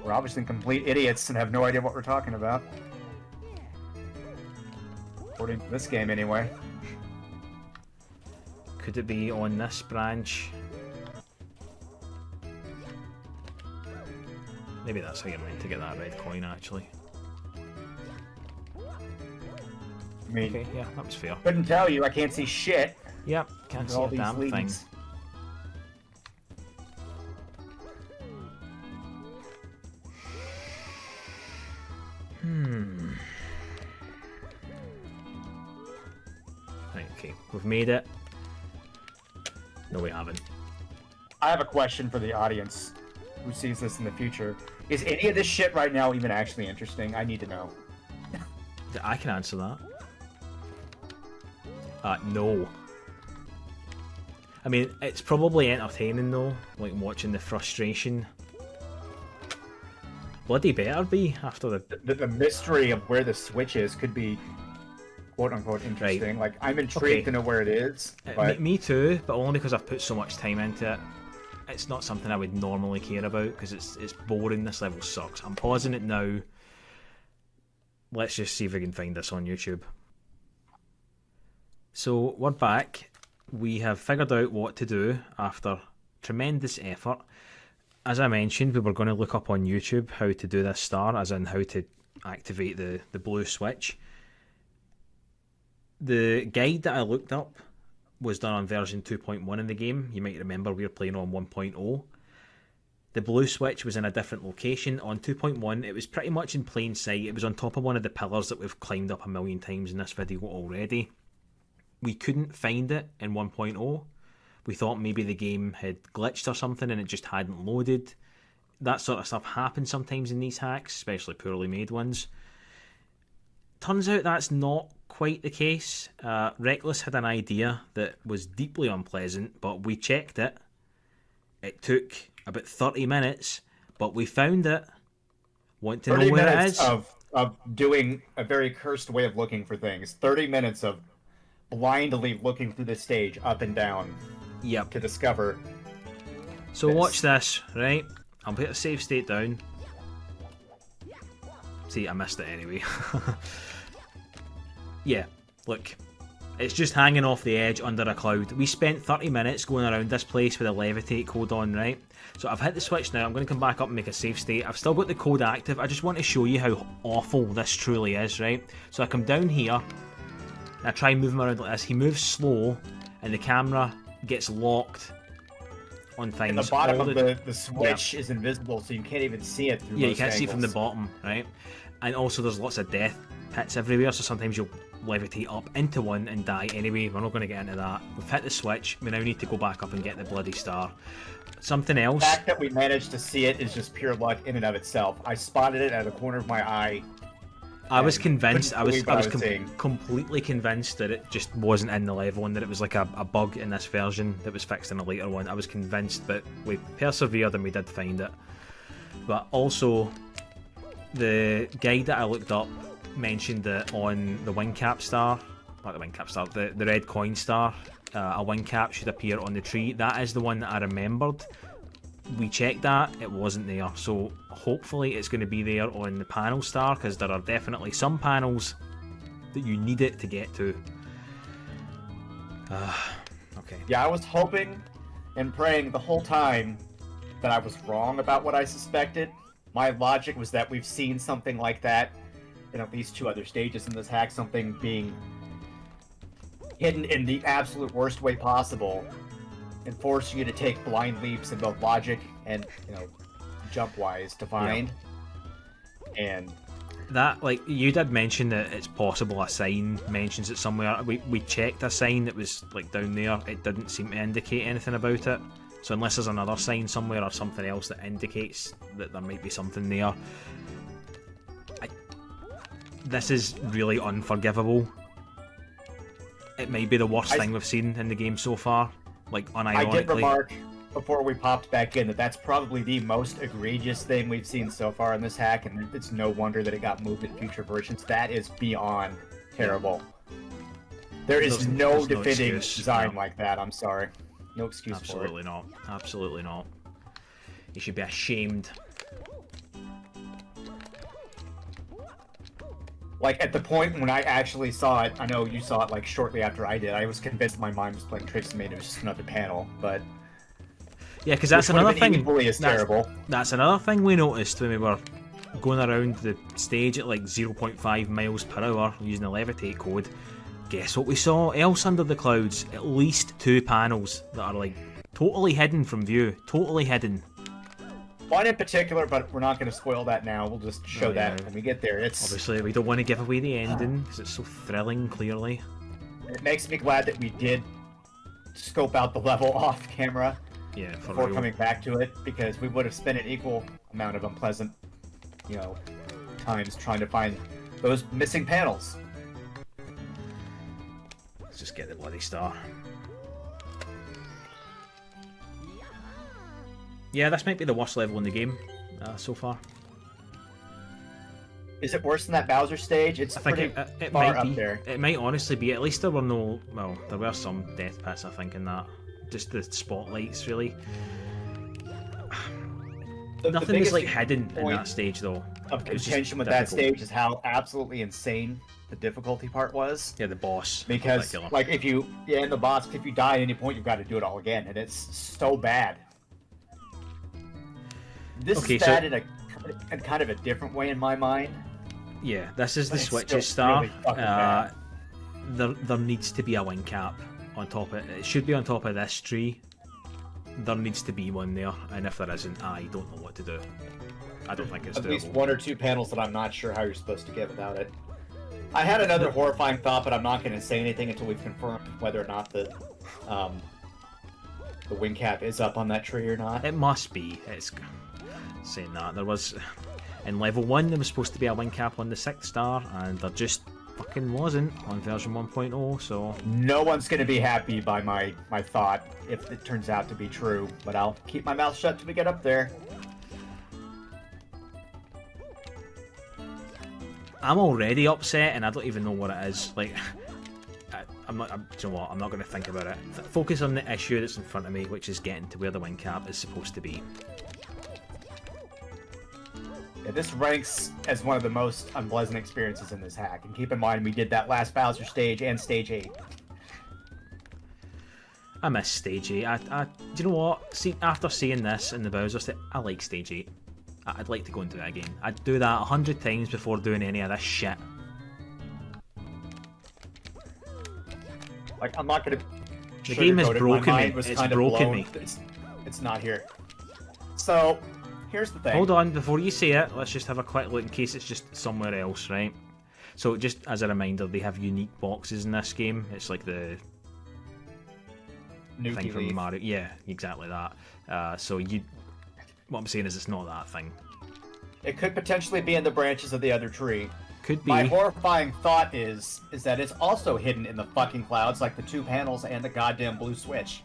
[SPEAKER 2] we're obviously complete idiots and have no idea what we're talking about. According to this game, anyway.
[SPEAKER 1] Could it be on this branch? Maybe that's how you're meant to get that red coin, actually.
[SPEAKER 2] I mean,
[SPEAKER 1] okay, yeah, that was fair.
[SPEAKER 2] Couldn't tell you, I can't see shit.
[SPEAKER 1] Yep, can't see a damn thing. Right, okay. We've made it. No, we haven't.
[SPEAKER 2] I have a question for the audience who sees this in the future. Is any of this shit right now even actually interesting? I need to know.
[SPEAKER 1] I can answer that. No. I mean, it's probably entertaining though, like watching the frustration. Bloody better be after
[SPEAKER 2] The mystery of where the switch is could be quote-unquote interesting.
[SPEAKER 1] Right.
[SPEAKER 2] Like, I'm intrigued to know where it is. But...
[SPEAKER 1] Me too, but only because I've put so much time into it. It's not something I would normally care about, because it's boring. This level sucks. I'm pausing it now. Let's just see if we can find this on YouTube. So, we're back. We have figured out what to do after tremendous effort. As I mentioned, we were going to look up on YouTube how to do this star, as in how to activate the blue switch. The guide that I looked up was done on version 2.1 in the game. You might remember we were playing on 1.0. The blue switch was in a different location. On 2.1, it was pretty much in plain sight. It was on top of one of the pillars that we've climbed up a million times in this video already. We couldn't find it in 1.0. We thought maybe the game had glitched or something and it just hadn't loaded. That sort of stuff happens sometimes in these hacks, especially poorly made ones. Turns out that's not quite the case. Reckless had an idea that was deeply unpleasant, but we checked it. It took about 30 minutes, but we found it. Want to know where it is?
[SPEAKER 2] 30 minutes of doing a very cursed way of looking for things. 30 minutes of blindly looking through the stage up and down.
[SPEAKER 1] Yep.
[SPEAKER 2] To discover.
[SPEAKER 1] So this. Watch this, right? I'll put a save state down. See, I missed it anyway. Yeah, look. It's just hanging off the edge under a cloud. We spent 30 minutes going around this place with a levitate code on, right? So I've hit the switch now. I'm going to come back up and make a save state. I've still got the code active. I just want to show you how awful this truly is, right? So I come down here. And I try and move him around like this. He moves slow, and the camera gets locked on things.
[SPEAKER 2] And the bottom of the switch is invisible, so you can't even see it through most
[SPEAKER 1] you can't
[SPEAKER 2] angles.
[SPEAKER 1] see it from the bottom, right? And also there's lots of death pits everywhere, so sometimes you'll levitate up into one and die anyway. We're not going to get into that. We've hit the switch. We now need to go back up and get the bloody star. Something else.
[SPEAKER 2] The fact that we managed to see it is just pure luck in and of itself. I spotted it out of the corner of my eye.
[SPEAKER 1] I was convinced. I was
[SPEAKER 2] saying.
[SPEAKER 1] Completely convinced that it just wasn't in the level and that it was like a bug in this version that was fixed in a later one. I was convinced, but we persevered and we did find it. But also, the guide that I looked up mentioned that on the wing cap star, not the wing cap star, the red coin star, a wing cap should appear on the tree. That is the one that I remembered. We checked that, it wasn't there, so hopefully it's going to be there on the panel star, because there are definitely some panels that you need it to get to. Okay.
[SPEAKER 2] Yeah, I was hoping and praying the whole time that I was wrong about what I suspected. My logic was that we've seen something like that in at least 2 other stages in this hack, something being hidden in the absolute worst way possible and forcing you to take blind leaps in both logic and, jump-wise to find. Yeah. And
[SPEAKER 1] that, like, you did mention that it's possible a sign mentions it somewhere. We checked a sign that was, like, down there. It didn't seem to indicate anything about it. So unless there's another sign somewhere or something else that indicates that there might be something there, this is really unforgivable. It might be the worst thing we've seen in the game so far. Like, unironically.
[SPEAKER 2] I did remark before we popped back in that that's probably the most egregious thing we've seen so far in this hack, and it's no wonder that it got moved in future versions. That is beyond terrible. There's no defending design like that. I'm sorry. No excuse for it.
[SPEAKER 1] Absolutely not. Absolutely not. You should be ashamed.
[SPEAKER 2] Like, at the point when I actually saw it, I know you saw it, like, shortly after I did, I was convinced my mind was playing tricks on me and it was just another panel, but...
[SPEAKER 1] Yeah, because that's another thing...
[SPEAKER 2] equally as terrible.
[SPEAKER 1] That's another thing we noticed when we were going around the stage at, like, 0.5 miles per hour using the levitate code. Guess what we saw else under the clouds? At least 2 panels that are, like, totally hidden from view. Totally hidden.
[SPEAKER 2] One in particular, but we're not going to spoil that now. We'll just show that when we get there. It's
[SPEAKER 1] obviously we don't want to give away the ending because it's so thrilling. Clearly,
[SPEAKER 2] It makes me glad that we did scope out the level off camera before coming back to it, because we would have spent an equal amount of unpleasant, times trying to find those missing panels.
[SPEAKER 1] Let's just get the bloody star. Yeah, this might be the worst level in the game so far.
[SPEAKER 2] Is it worse than that Bowser stage? It's pretty far up there.
[SPEAKER 1] It might honestly be. At least there were no... Well, there were some death pits, I think, in that. Just the spotlights, really. Nothing was, like, hidden in that stage, though.
[SPEAKER 2] Of contention with that stage is how absolutely insane the difficulty part was.
[SPEAKER 1] Yeah, the boss.
[SPEAKER 2] Because, like, if you... Yeah, in the boss, if you die at any point, you've got to do it all again. And it's so bad. This is bad in kind of a different way in my mind.
[SPEAKER 1] Yeah, this is the Switch's star. Really there needs to be a wing cap on top of it. It should be on top of this tree. There needs to be one there, and if there isn't, I don't know what to do. I don't think it's doable.
[SPEAKER 2] At least one or two panels that I'm not sure how you're supposed to get without it. I had another horrifying thought, but I'm not going to say anything until we've confirmed whether or not the wing cap is up on that tree or not.
[SPEAKER 1] It must be. It's saying that there was in level 1 there was supposed to be a wing cap on the 6th star, and there just fucking wasn't on version 1.0. So
[SPEAKER 2] no one's going to be happy by my thought if it turns out to be true, but I'll keep my mouth shut till we get up there.
[SPEAKER 1] I'm already upset, and I don't even know what it is. Like, I'm not. You know what? I'm not going to think about it. Focus on the issue that's in front of me, which is getting to where the wing cap is supposed to be.
[SPEAKER 2] Yeah, this ranks as one of the most unpleasant experiences in this hack, and keep in mind we did that last Bowser stage and stage 8.
[SPEAKER 1] I miss stage 8. Do you know what? See, after seeing this in the Bowser stage, I like stage 8. I'd like to go and do it again. I'd do that 100 times before doing any of this shit.
[SPEAKER 2] Like, I'm not gonna...
[SPEAKER 1] The game has broken me. It's broken me.
[SPEAKER 2] It's not here. So, here's the thing.
[SPEAKER 1] Hold on, before you say it, let's just have a quick look in case it's just somewhere else, right? So, just as a reminder, they have unique boxes in this game. It's like the...
[SPEAKER 2] Nuke
[SPEAKER 1] thing from Mario. Yeah, exactly that. So, what I'm saying is it's not that thing.
[SPEAKER 2] It could potentially be in the branches of the other tree.
[SPEAKER 1] Could be.
[SPEAKER 2] My horrifying thought is that it's also hidden in the fucking clouds, like the 2 panels and the goddamn blue switch.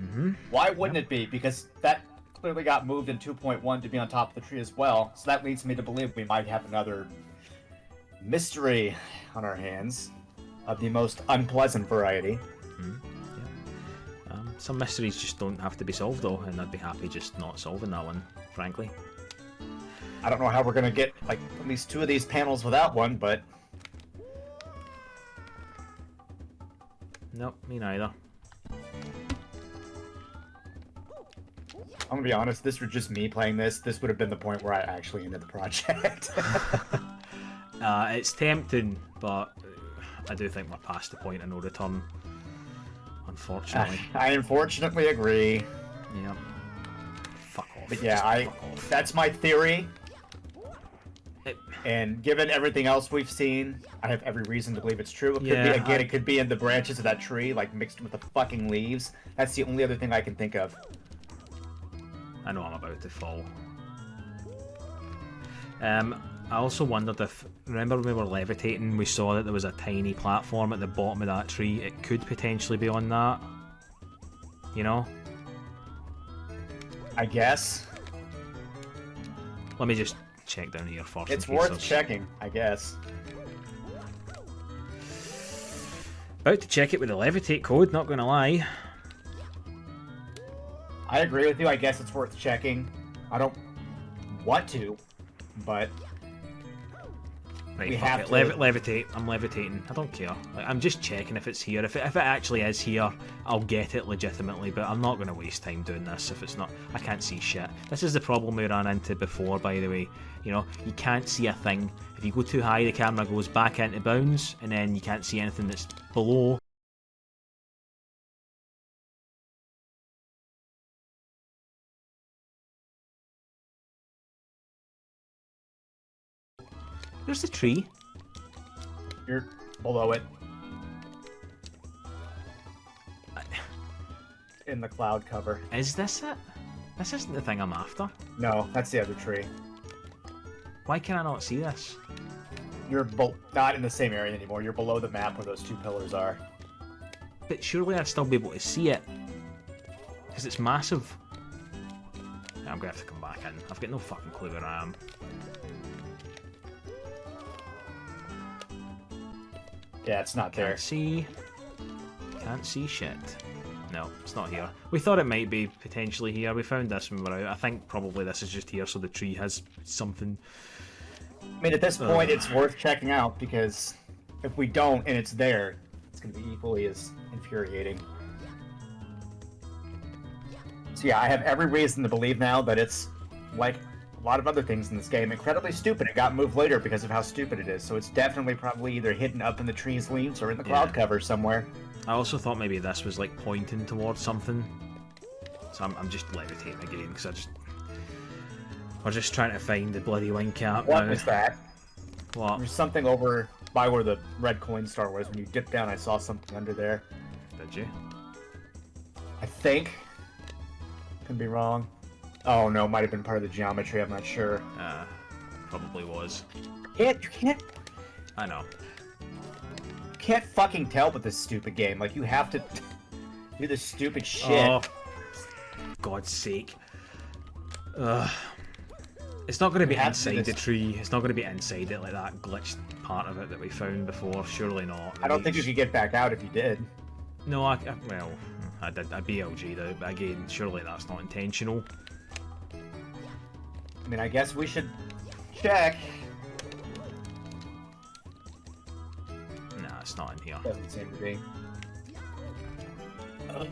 [SPEAKER 1] Mm-hmm.
[SPEAKER 2] Why wouldn't it be? Because that clearly got moved in 2.1 to be on top of the tree as well, so that leads me to believe we might have another mystery on our hands of the most unpleasant variety.
[SPEAKER 1] Mm-hmm. Yeah. Some mysteries just don't have to be solved though, and I'd be happy just not solving that one, frankly.
[SPEAKER 2] I don't know how we're gonna get like at least 2 of these panels without one, but
[SPEAKER 1] nope, me neither.
[SPEAKER 2] I'm gonna be honest, if this were just me playing this would have been the point where I actually ended the project.
[SPEAKER 1] It's tempting, but I do think we're past the point of no return, unfortunately.
[SPEAKER 2] I unfortunately agree.
[SPEAKER 1] Yep. Fuck off.
[SPEAKER 2] But yeah, that's my theory. And given everything else we've seen, I have every reason to believe it's true. It could be, again, it could be in the branches of that tree, like mixed with the fucking leaves. That's the only other thing I can think of.
[SPEAKER 1] I know I'm about to fall. I also wondered if... Remember when we were levitating, we saw that there was a tiny platform at the bottom of that tree. It could potentially be on that. You know?
[SPEAKER 2] I guess.
[SPEAKER 1] Let me just check down here first.
[SPEAKER 2] It's worth checking, I guess.
[SPEAKER 1] About to check it with the levitate code, not gonna lie.
[SPEAKER 2] I agree with you, I guess it's worth checking. I don't want to, but...
[SPEAKER 1] Right, fuck it. Levitate. I'm levitating. I don't care. Like, I'm just checking if it's here. If it actually is here, I'll get it legitimately, but I'm not going to waste time doing this if it's not. I can't see shit. This is the problem we ran into before, by the way. You know, you can't see a thing. If you go too high, the camera goes back into bounds, and then you can't see anything that's below. There's the tree.
[SPEAKER 2] You're below it. In the cloud cover.
[SPEAKER 1] Is this it? This isn't the thing I'm after.
[SPEAKER 2] No, that's the other tree.
[SPEAKER 1] Why can I not see this?
[SPEAKER 2] You're not in the same area anymore. You're below the map where those two pillars are.
[SPEAKER 1] But surely I'd still be able to see it. Because it's massive. I'm gonna have to come back in. I've got no fucking clue where I am.
[SPEAKER 2] Yeah, it's not there.
[SPEAKER 1] Can't see shit. No, it's not here. We thought it might be potentially here. We found this when we were out. I think probably this is just here so the tree has something.
[SPEAKER 2] I mean, at this point, it's worth checking out, because if we don't and it's there, it's going to be equally as infuriating. So yeah, I have every reason to believe now that it's, like a lot of other things in this game, incredibly stupid. It got moved later because of how stupid it is, so it's definitely probably either hidden up in the tree's leaves or in the cloud cover somewhere.
[SPEAKER 1] I also thought maybe this was like pointing towards something. So I'm just levitating again, because we're just trying to find the bloody wing cap
[SPEAKER 2] What
[SPEAKER 1] now.
[SPEAKER 2] was that?
[SPEAKER 1] What?
[SPEAKER 2] There's something over by where the red coin star was. When you dipped down, I saw something under there.
[SPEAKER 1] Did you?
[SPEAKER 2] I think. Could be wrong. Oh no, might have been part of the geometry. I'm not sure.
[SPEAKER 1] Probably was.
[SPEAKER 2] You can't
[SPEAKER 1] I know.
[SPEAKER 2] fucking tell with this stupid game. Like, you have to do this stupid shit.
[SPEAKER 1] Oh, God's sake. It's not going to be inside the tree. It's not going to be inside it, like that glitched part of it that we found before. Surely not.
[SPEAKER 2] I don't think you could get back out if you did.
[SPEAKER 1] No, well, I did. I BLG'd out, but again, surely that's not intentional.
[SPEAKER 2] I mean, I guess we should check.
[SPEAKER 1] Nah, it's not in here.
[SPEAKER 2] Doesn't seem to be. The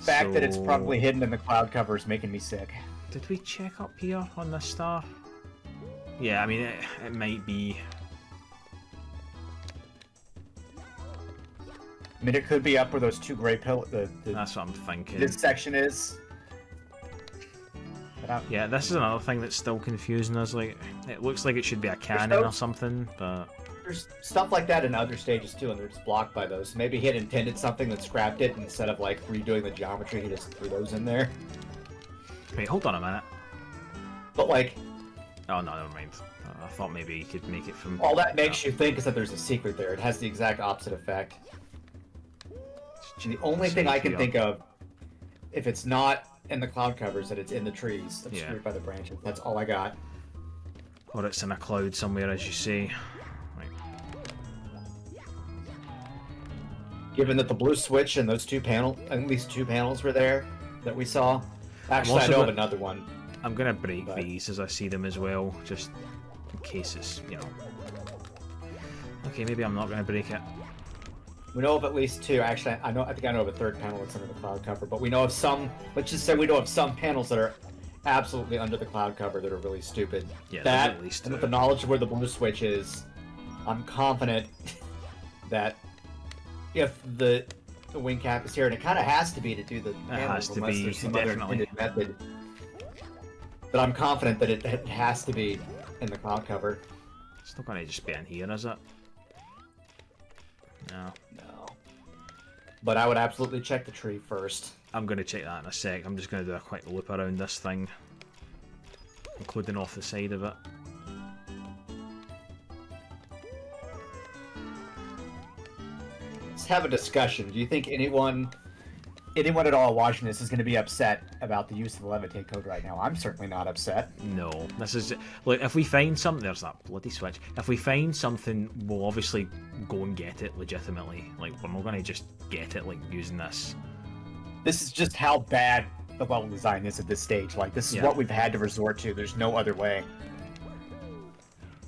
[SPEAKER 2] fact that it's probably hidden in the cloud cover is making me sick.
[SPEAKER 1] Did we check up here on this star? Yeah, I mean, it might be.
[SPEAKER 2] I mean, it could be up where those two gray pillars.
[SPEAKER 1] That's what I'm thinking.
[SPEAKER 2] This section is.
[SPEAKER 1] Yeah, this is another thing that's still confusing us. Like, it looks like it should be a cannon or something, but
[SPEAKER 2] there's stuff like that in other stages too, and they're just blocked by those. Maybe he had intended something that scrapped it, instead of like redoing the geometry, he just threw those in there.
[SPEAKER 1] Wait, hold on a minute.
[SPEAKER 2] But like,
[SPEAKER 1] oh no, never mind. I thought maybe you could make it from.
[SPEAKER 2] All that makes you think is that there's a secret there. It has the exact opposite effect. And the only thing I can think of, if it's not in the cloud covers, that it's in the trees, obscured by the branches. That's all I got.
[SPEAKER 1] Or it's in a cloud somewhere, as you say. Right.
[SPEAKER 2] Given that the blue switch and those at least two panels were there that we saw. Actually, I know of another one.
[SPEAKER 1] I'm gonna break these as I see them as well, just in case it's, you know. Okay, maybe I'm not gonna break it.
[SPEAKER 2] We know of at least two. Actually, I think I know of a third panel that's under the cloud cover. But we know of some. Let's just say we know of some panels that are absolutely under the cloud cover that are really stupid.
[SPEAKER 1] Yeah,
[SPEAKER 2] that,
[SPEAKER 1] at least
[SPEAKER 2] and with the knowledge of where the blue switch is, I'm confident that if the wing cap is here, and it kind of has to be to do the panels, unless there's some other intended method. But I'm confident that it has to be in the cloud cover.
[SPEAKER 1] It's not gonna just be in here, is it? No.
[SPEAKER 2] No. But I would absolutely check the tree first.
[SPEAKER 1] I'm gonna check that in a sec. I'm just gonna do a quick loop around this thing, including off the side of it.
[SPEAKER 2] Let's have a discussion. Do you think anyone at all watching this is going to be upset about the use of the levitate code right now? I'm certainly not upset.
[SPEAKER 1] No, this is look. If we find something, there's that bloody switch. If we find something, we'll obviously go and get it legitimately. Like, we're not gonna just get it like using this.
[SPEAKER 2] This is just how bad the level design is at this stage. Like, this is what we've had to resort to. There's no other way.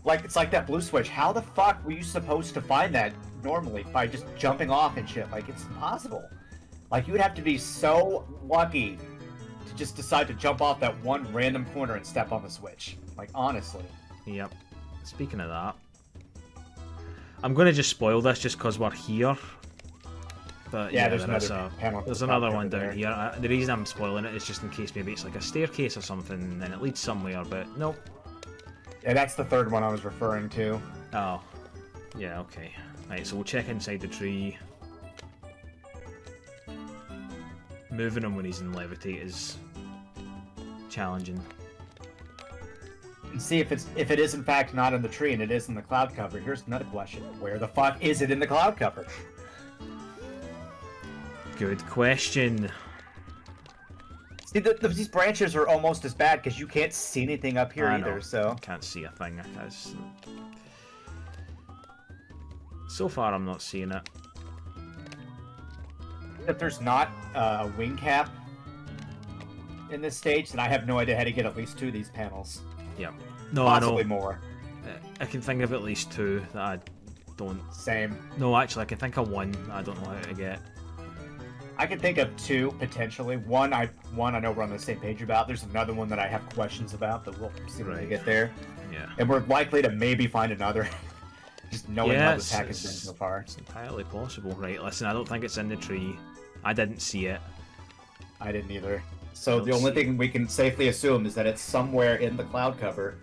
[SPEAKER 2] Like, it's like that blue switch. How the fuck were you supposed to find that normally by just jumping off and shit? Like, it's impossible. Like, you would have to be so lucky to just decide to jump off that one random corner and step on the switch. Like, honestly.
[SPEAKER 1] Yep. Speaking of that, I'm going to just spoil this just because we're here. But yeah, there's another one down here. The reason I'm spoiling it is just in case maybe it's like a staircase or something and then it leads somewhere, but nope.
[SPEAKER 2] Yeah, that's the third one I was referring to.
[SPEAKER 1] Oh. Yeah, okay. Right, so we'll check inside the tree. Moving him when he's in levitate is challenging.
[SPEAKER 2] And see if it is in fact not in the tree and it is in the cloud cover. Here's another question: where the fuck is it in the cloud cover?
[SPEAKER 1] Good question.
[SPEAKER 2] See, these branches are almost as bad because you can't see anything up here either. So
[SPEAKER 1] I can't see a thing. So far, I'm not seeing it.
[SPEAKER 2] If there's not a wing cap in this stage, then I have no idea how to get at least 2 of these panels.
[SPEAKER 1] Yeah. No,
[SPEAKER 2] possibly
[SPEAKER 1] I know.
[SPEAKER 2] More.
[SPEAKER 1] I can think of at least 2 that I don't.
[SPEAKER 2] Same.
[SPEAKER 1] No, actually, I can think of 1 that I don't know how to get.
[SPEAKER 2] I can think of 2 potentially. One I know we're on the same page about. There's another one that I have questions about, but we'll see when we get there.
[SPEAKER 1] Yeah.
[SPEAKER 2] And we're likely to maybe find another. Just knowing how this hack has been so far.
[SPEAKER 1] It's entirely possible. Right, listen, I don't think it's in the tree. I didn't see it.
[SPEAKER 2] I didn't either. So the only thing we can safely assume is that it's somewhere in the cloud cover,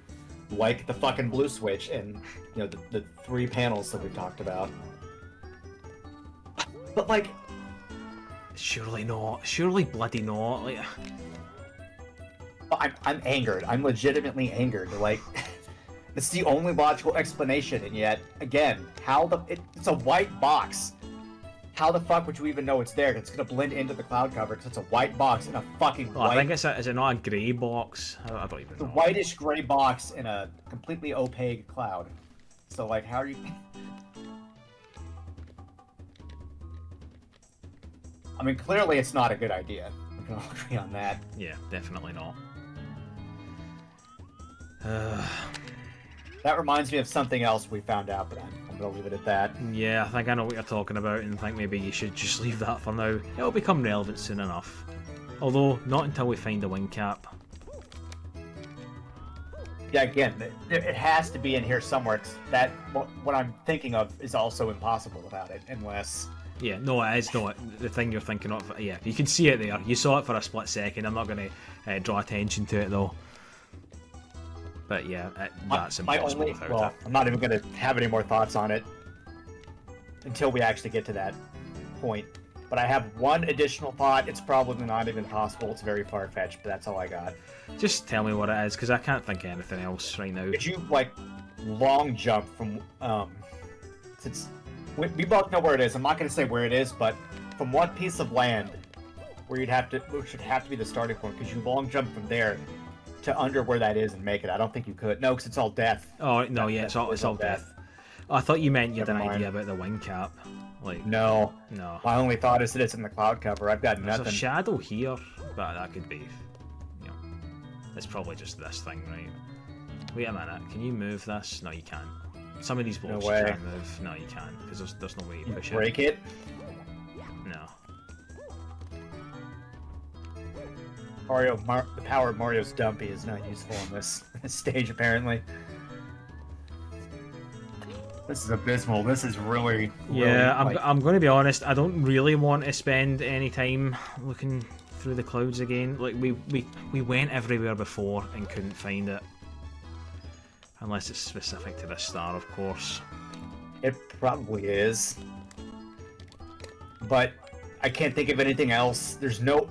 [SPEAKER 2] like the fucking blue switch and, you know, the 3 panels that we've talked about. But, like...
[SPEAKER 1] Surely not. Surely bloody not. Like...
[SPEAKER 2] I'm angered. I'm legitimately angered. Like... It's the only logical explanation, and yet, again, it's a white box. How the fuck would you even know it's there? It's gonna blend into the cloud cover because it's a white box in a fucking white...
[SPEAKER 1] I think is it not a grey box? I don't even know.
[SPEAKER 2] The whitish grey box in a completely opaque cloud. So, like, how are you... I mean, clearly it's not a good idea. We can all agree on that.
[SPEAKER 1] Yeah, definitely not.
[SPEAKER 2] That reminds me of something else we found out, but I'm going to leave it at that.
[SPEAKER 1] Yeah, I think I know what you're talking about, and I think maybe you should just leave that for now. It'll become relevant soon enough. Although, not until we find a wing cap.
[SPEAKER 2] Yeah, again, it has to be in here somewhere. What I'm thinking of is also impossible without it, unless...
[SPEAKER 1] Yeah, no, it is not. The thing you're thinking of, yeah, you can see it there. You saw it for a split second. I'm not going to draw attention to it, though. But yeah, that's impossible without it.
[SPEAKER 2] I'm not even going to have any more thoughts on it until we actually get to that point. But I have one additional thought. It's probably not even possible. It's very far-fetched, but that's all I got.
[SPEAKER 1] Just tell me what it is, because I can't think of anything else right now.
[SPEAKER 2] Could you, like, long jump from... since we both know where it is. I'm not going to say where it is, but from one piece of land where which should have to be the starting point, because you long jump from there to under where that is and make it. I don't think you could. No, because it's all death.
[SPEAKER 1] Oh, no, yeah, it's all death. Oh, I thought you meant you had an idea about the wing cap. Like,
[SPEAKER 2] no. My only thought is that it's in the cloud cover. I've got nothing.
[SPEAKER 1] There's a shadow here, but that could be, you know, it's probably just this thing, right? Wait a minute, can you move this? No, you can't. Some of these blocks you can't move. No, you can't, because there's no way you push it.
[SPEAKER 2] Break it?
[SPEAKER 1] No.
[SPEAKER 2] The power of Mario's dumpy is not useful on this stage, apparently. This is abysmal. This is really
[SPEAKER 1] yeah, I'm going to be honest. I don't really want to spend any time looking through the clouds again. Like, we went everywhere before and couldn't find it. Unless it's specific to this star, of course.
[SPEAKER 2] It probably is. But I can't think of anything else. There's no...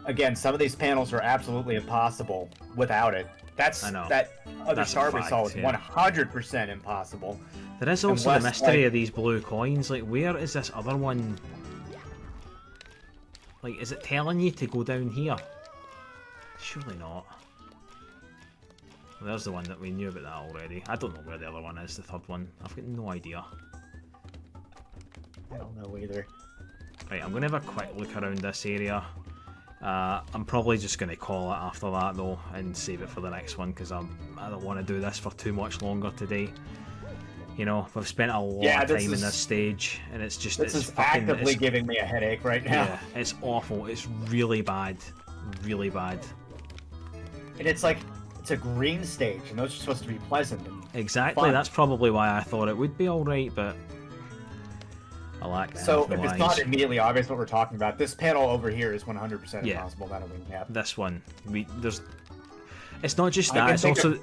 [SPEAKER 2] Again, some of these panels are absolutely impossible without it.
[SPEAKER 1] I know.
[SPEAKER 2] That other star we saw was 100% impossible.
[SPEAKER 1] There is also the mystery of these blue coins. Like, where is this other one? Like, is it telling you to go down here? Surely not. Well, there's the one that we knew about that already. I don't know where the other one is, the third one. I've got no idea.
[SPEAKER 2] I don't know either.
[SPEAKER 1] Right, I'm going to have a quick look around this area. I'm probably just going to call it after that, though, and save it for the next one, because I don't want to do this for too much longer today. You know, we've spent a lot of time in this stage, and it's just...
[SPEAKER 2] This is actively giving me a headache right now.
[SPEAKER 1] Yeah, it's awful. It's really bad. Really bad.
[SPEAKER 2] And it's like... It's a green stage, and those are supposed to be pleasant and
[SPEAKER 1] exactly,
[SPEAKER 2] fun.
[SPEAKER 1] That's probably why I thought it would be alright, but I lack that.
[SPEAKER 2] So, if it's not immediately obvious what we're talking about, this panel over here is 100% impossible without a wing cap.
[SPEAKER 1] This one. It's not just that, it's also...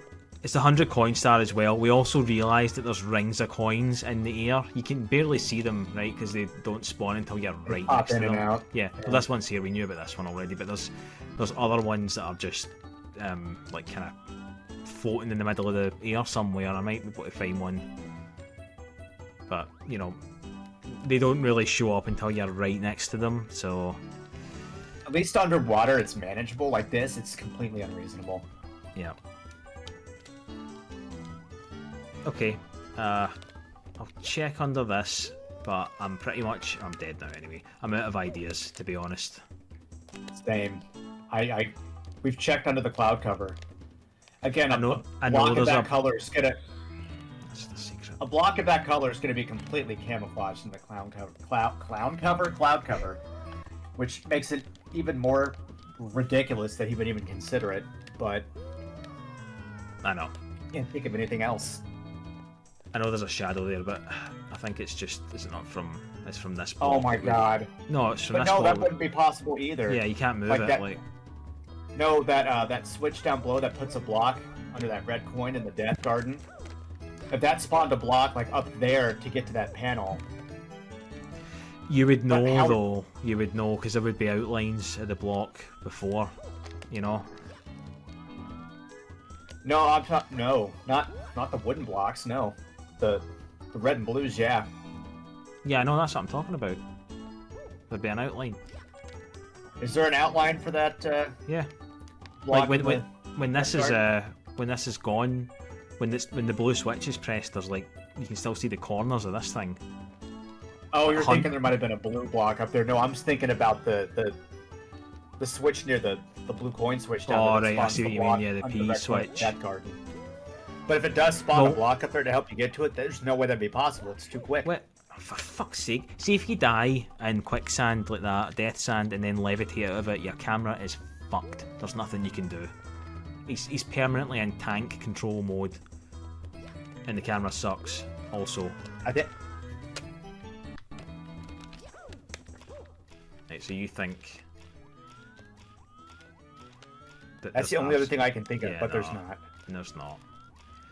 [SPEAKER 1] It's the 100 coin star as well. We also realised that there's rings of coins in the air. You can barely see them, right, because they don't spawn until you're right
[SPEAKER 2] pop
[SPEAKER 1] next to
[SPEAKER 2] in
[SPEAKER 1] them.
[SPEAKER 2] and out.
[SPEAKER 1] Yeah, well, this one's here. We knew about this one already, but there's other ones that are just like kind of floating in the middle of the air somewhere. I might be able to find one, but you know, they don't really show up until you're right next to them. So
[SPEAKER 2] at least underwater, it's manageable. Like this, it's completely unreasonable.
[SPEAKER 1] yeah. Okay, I'll check under this, but I'm dead now anyway. I'm out of ideas, to be honest.
[SPEAKER 2] Same. We've checked under the cloud cover. Again,
[SPEAKER 1] I know
[SPEAKER 2] block of
[SPEAKER 1] there's
[SPEAKER 2] that color is gonna.
[SPEAKER 1] That's the secret.
[SPEAKER 2] A block of that color is gonna be completely camouflaged in the cloud cover, which makes it even more ridiculous that he would even consider it. But
[SPEAKER 1] I know.
[SPEAKER 2] Can't think of anything else.
[SPEAKER 1] I know there's a shadow there, but I think it's it not from... It's from this
[SPEAKER 2] Oh
[SPEAKER 1] block.
[SPEAKER 2] my god.
[SPEAKER 1] No, it's from
[SPEAKER 2] But
[SPEAKER 1] this
[SPEAKER 2] no,
[SPEAKER 1] block.
[SPEAKER 2] that wouldn't be possible either.
[SPEAKER 1] Yeah, you can't move
[SPEAKER 2] Like
[SPEAKER 1] it,
[SPEAKER 2] that-
[SPEAKER 1] like...
[SPEAKER 2] No, that switch down below that puts a block under that red coin in the Death Garden. If that spawned a block, like, up there to get to that panel...
[SPEAKER 1] You would
[SPEAKER 2] But
[SPEAKER 1] know,
[SPEAKER 2] how-
[SPEAKER 1] though. You would know, because there would be outlines of the block before, you know?
[SPEAKER 2] No, not the wooden blocks, no. The red and blues, yeah.
[SPEAKER 1] Yeah, I know, that's what I'm talking about. There'd be an outline.
[SPEAKER 2] Is there an outline for that,
[SPEAKER 1] Yeah.
[SPEAKER 2] block?
[SPEAKER 1] Like,
[SPEAKER 2] in
[SPEAKER 1] when this
[SPEAKER 2] Death
[SPEAKER 1] is gone, when the blue switch is pressed, there's like... You can still see the corners of this thing.
[SPEAKER 2] Oh, you're
[SPEAKER 1] Hun-
[SPEAKER 2] thinking there might have been a blue block up there. No, I'm just thinking about the switch near the blue coin switch down
[SPEAKER 1] Oh,
[SPEAKER 2] there. that
[SPEAKER 1] right, I
[SPEAKER 2] spawns
[SPEAKER 1] see what
[SPEAKER 2] the
[SPEAKER 1] you mean,
[SPEAKER 2] block
[SPEAKER 1] yeah, the
[SPEAKER 2] under
[SPEAKER 1] P
[SPEAKER 2] that coin in
[SPEAKER 1] switch.
[SPEAKER 2] That garden. But if it does spawn
[SPEAKER 1] No.
[SPEAKER 2] a block up there to help you get to it, there's no way that'd be possible. It's too quick.
[SPEAKER 1] What? For fuck's sake. See, if you die in quicksand like that, death sand, and then levitate out of it, your camera is fucked. There's nothing you can do. He's permanently in tank control mode. And the camera sucks, also. Right, so you think...
[SPEAKER 2] That's the only other thing I can think of,
[SPEAKER 1] Yeah,
[SPEAKER 2] but there's
[SPEAKER 1] no.
[SPEAKER 2] not.
[SPEAKER 1] There's not.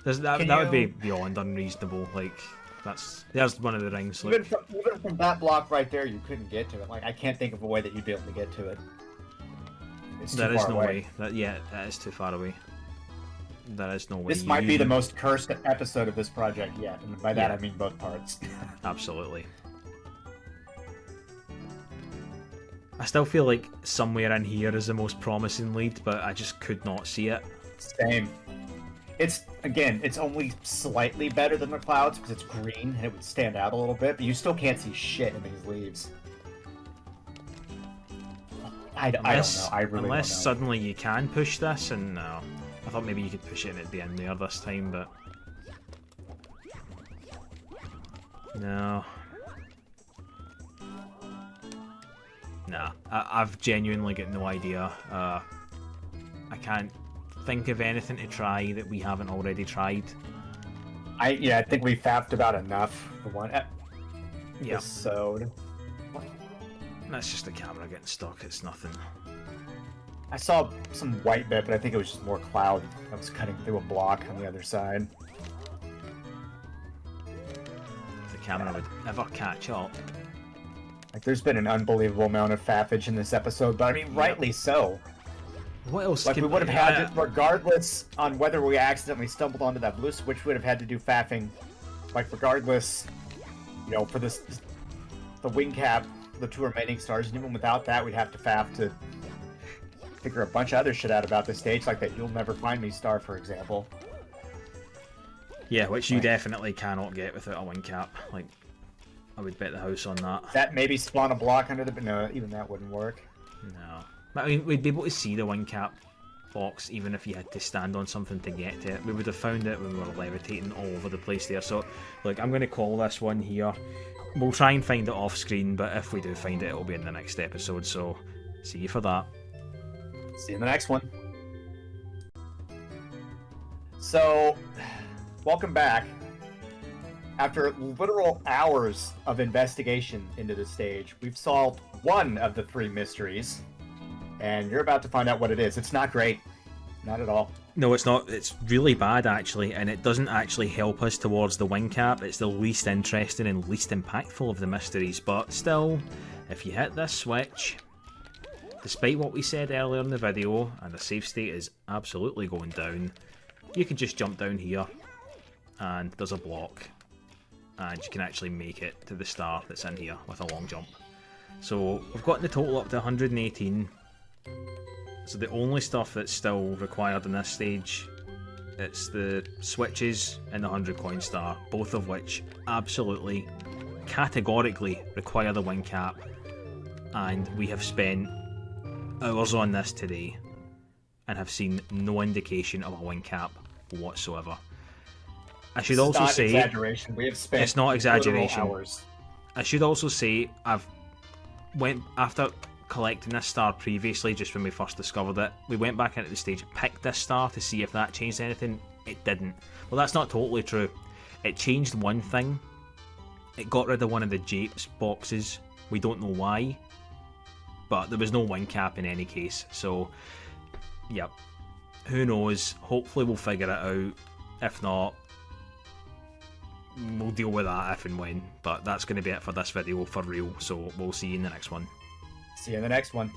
[SPEAKER 1] That
[SPEAKER 2] Can
[SPEAKER 1] would be
[SPEAKER 2] you-
[SPEAKER 1] beyond unreasonable. Like, there's one of the rings. Like,
[SPEAKER 2] Even from that block right there, you couldn't get to it. Like, I can't think of a way that you'd be able to get to it. It's too
[SPEAKER 1] there is
[SPEAKER 2] far
[SPEAKER 1] no
[SPEAKER 2] away.
[SPEAKER 1] way. That is too far away. There is no way.
[SPEAKER 2] This might be the most cursed episode of this project yet, and by that
[SPEAKER 1] Yeah.
[SPEAKER 2] I mean both parts.
[SPEAKER 1] Absolutely. I still feel like somewhere in here is the most promising lead, but I just could not see it.
[SPEAKER 2] Same. It's only slightly better than the clouds because it's green and it would stand out a little bit, but you still can't see shit in these leaves. I don't know. I really
[SPEAKER 1] unless
[SPEAKER 2] don't know.
[SPEAKER 1] suddenly you can push this, and no. I thought maybe you could push it and it'd be in there this time, but... No. Nah, I've genuinely got no idea. I can't think of anything to try that we haven't already tried.
[SPEAKER 2] I think we faffed about enough for one
[SPEAKER 1] Yeah,
[SPEAKER 2] episode.
[SPEAKER 1] that's just the camera getting stuck, it's nothing.
[SPEAKER 2] I saw some white bit, but I think it was just more cloud that was cutting through a block on the other side.
[SPEAKER 1] If the camera would ever catch up.
[SPEAKER 2] Like, there's been an unbelievable amount of faffage in this episode, but I mean, rightly so.
[SPEAKER 1] What else
[SPEAKER 2] Like,
[SPEAKER 1] can
[SPEAKER 2] we would have had to, regardless on whether we accidentally stumbled onto that blue switch, we would have had to do faffing. Like, regardless, for the wing cap, the two remaining stars, and even without that, we'd have to faff to figure a bunch of other shit out about this stage, like that You'll Never Find Me star, for example.
[SPEAKER 1] Yeah, which you definitely cannot get without a wing cap. Like, I would bet the house on that.
[SPEAKER 2] That maybe spawn a block under the... But no, even that wouldn't work.
[SPEAKER 1] No. But I mean, we'd be able to see the wing cap box even if you had to stand on something to get to it. We would have found it when we were levitating all over the place there. So, look, I'm going to call this one here. We'll try and find it off screen, but if we do find it, it'll be in the next episode. So, see you for that.
[SPEAKER 2] See you in the next one. So, welcome back. After literal hours of investigation into the stage, we've solved one of the three mysteries, and you're about to find out what it is. It's not great. not at all.
[SPEAKER 1] No, it's not. It's really bad, actually, and it doesn't actually help us towards the wing cap. It's the least interesting and least impactful of the mysteries, but still, if you hit this switch, despite what we said earlier in the video, and the save state is absolutely going down, you can just jump down here, and there's a block, and you can actually make it to the star that's in here with a long jump. So we've gotten the total up to 118. So the only stuff that's still required in this stage, it's the switches and the 100 coin star, both of which absolutely, categorically require the wing cap, and we have spent hours on this today and have seen no indication of a wing cap whatsoever. I should also say,
[SPEAKER 2] exaggeration. We have spent
[SPEAKER 1] it's not exaggeration.
[SPEAKER 2] Hours.
[SPEAKER 1] I should also say I've went after collecting this star previously, just when we first discovered it. We went back into the stage, picked this star to see if that changed anything. It didn't. Well, that's not totally true. It changed one thing. It got rid of one of the Japes boxes. We don't know why, but there was no wing cap in any case. So, yep. Who knows? Hopefully we'll figure it out. If not, we'll deal with that if and when. But that's going to be it for this video for real. So we'll see you in the next one.
[SPEAKER 2] See you in the next one.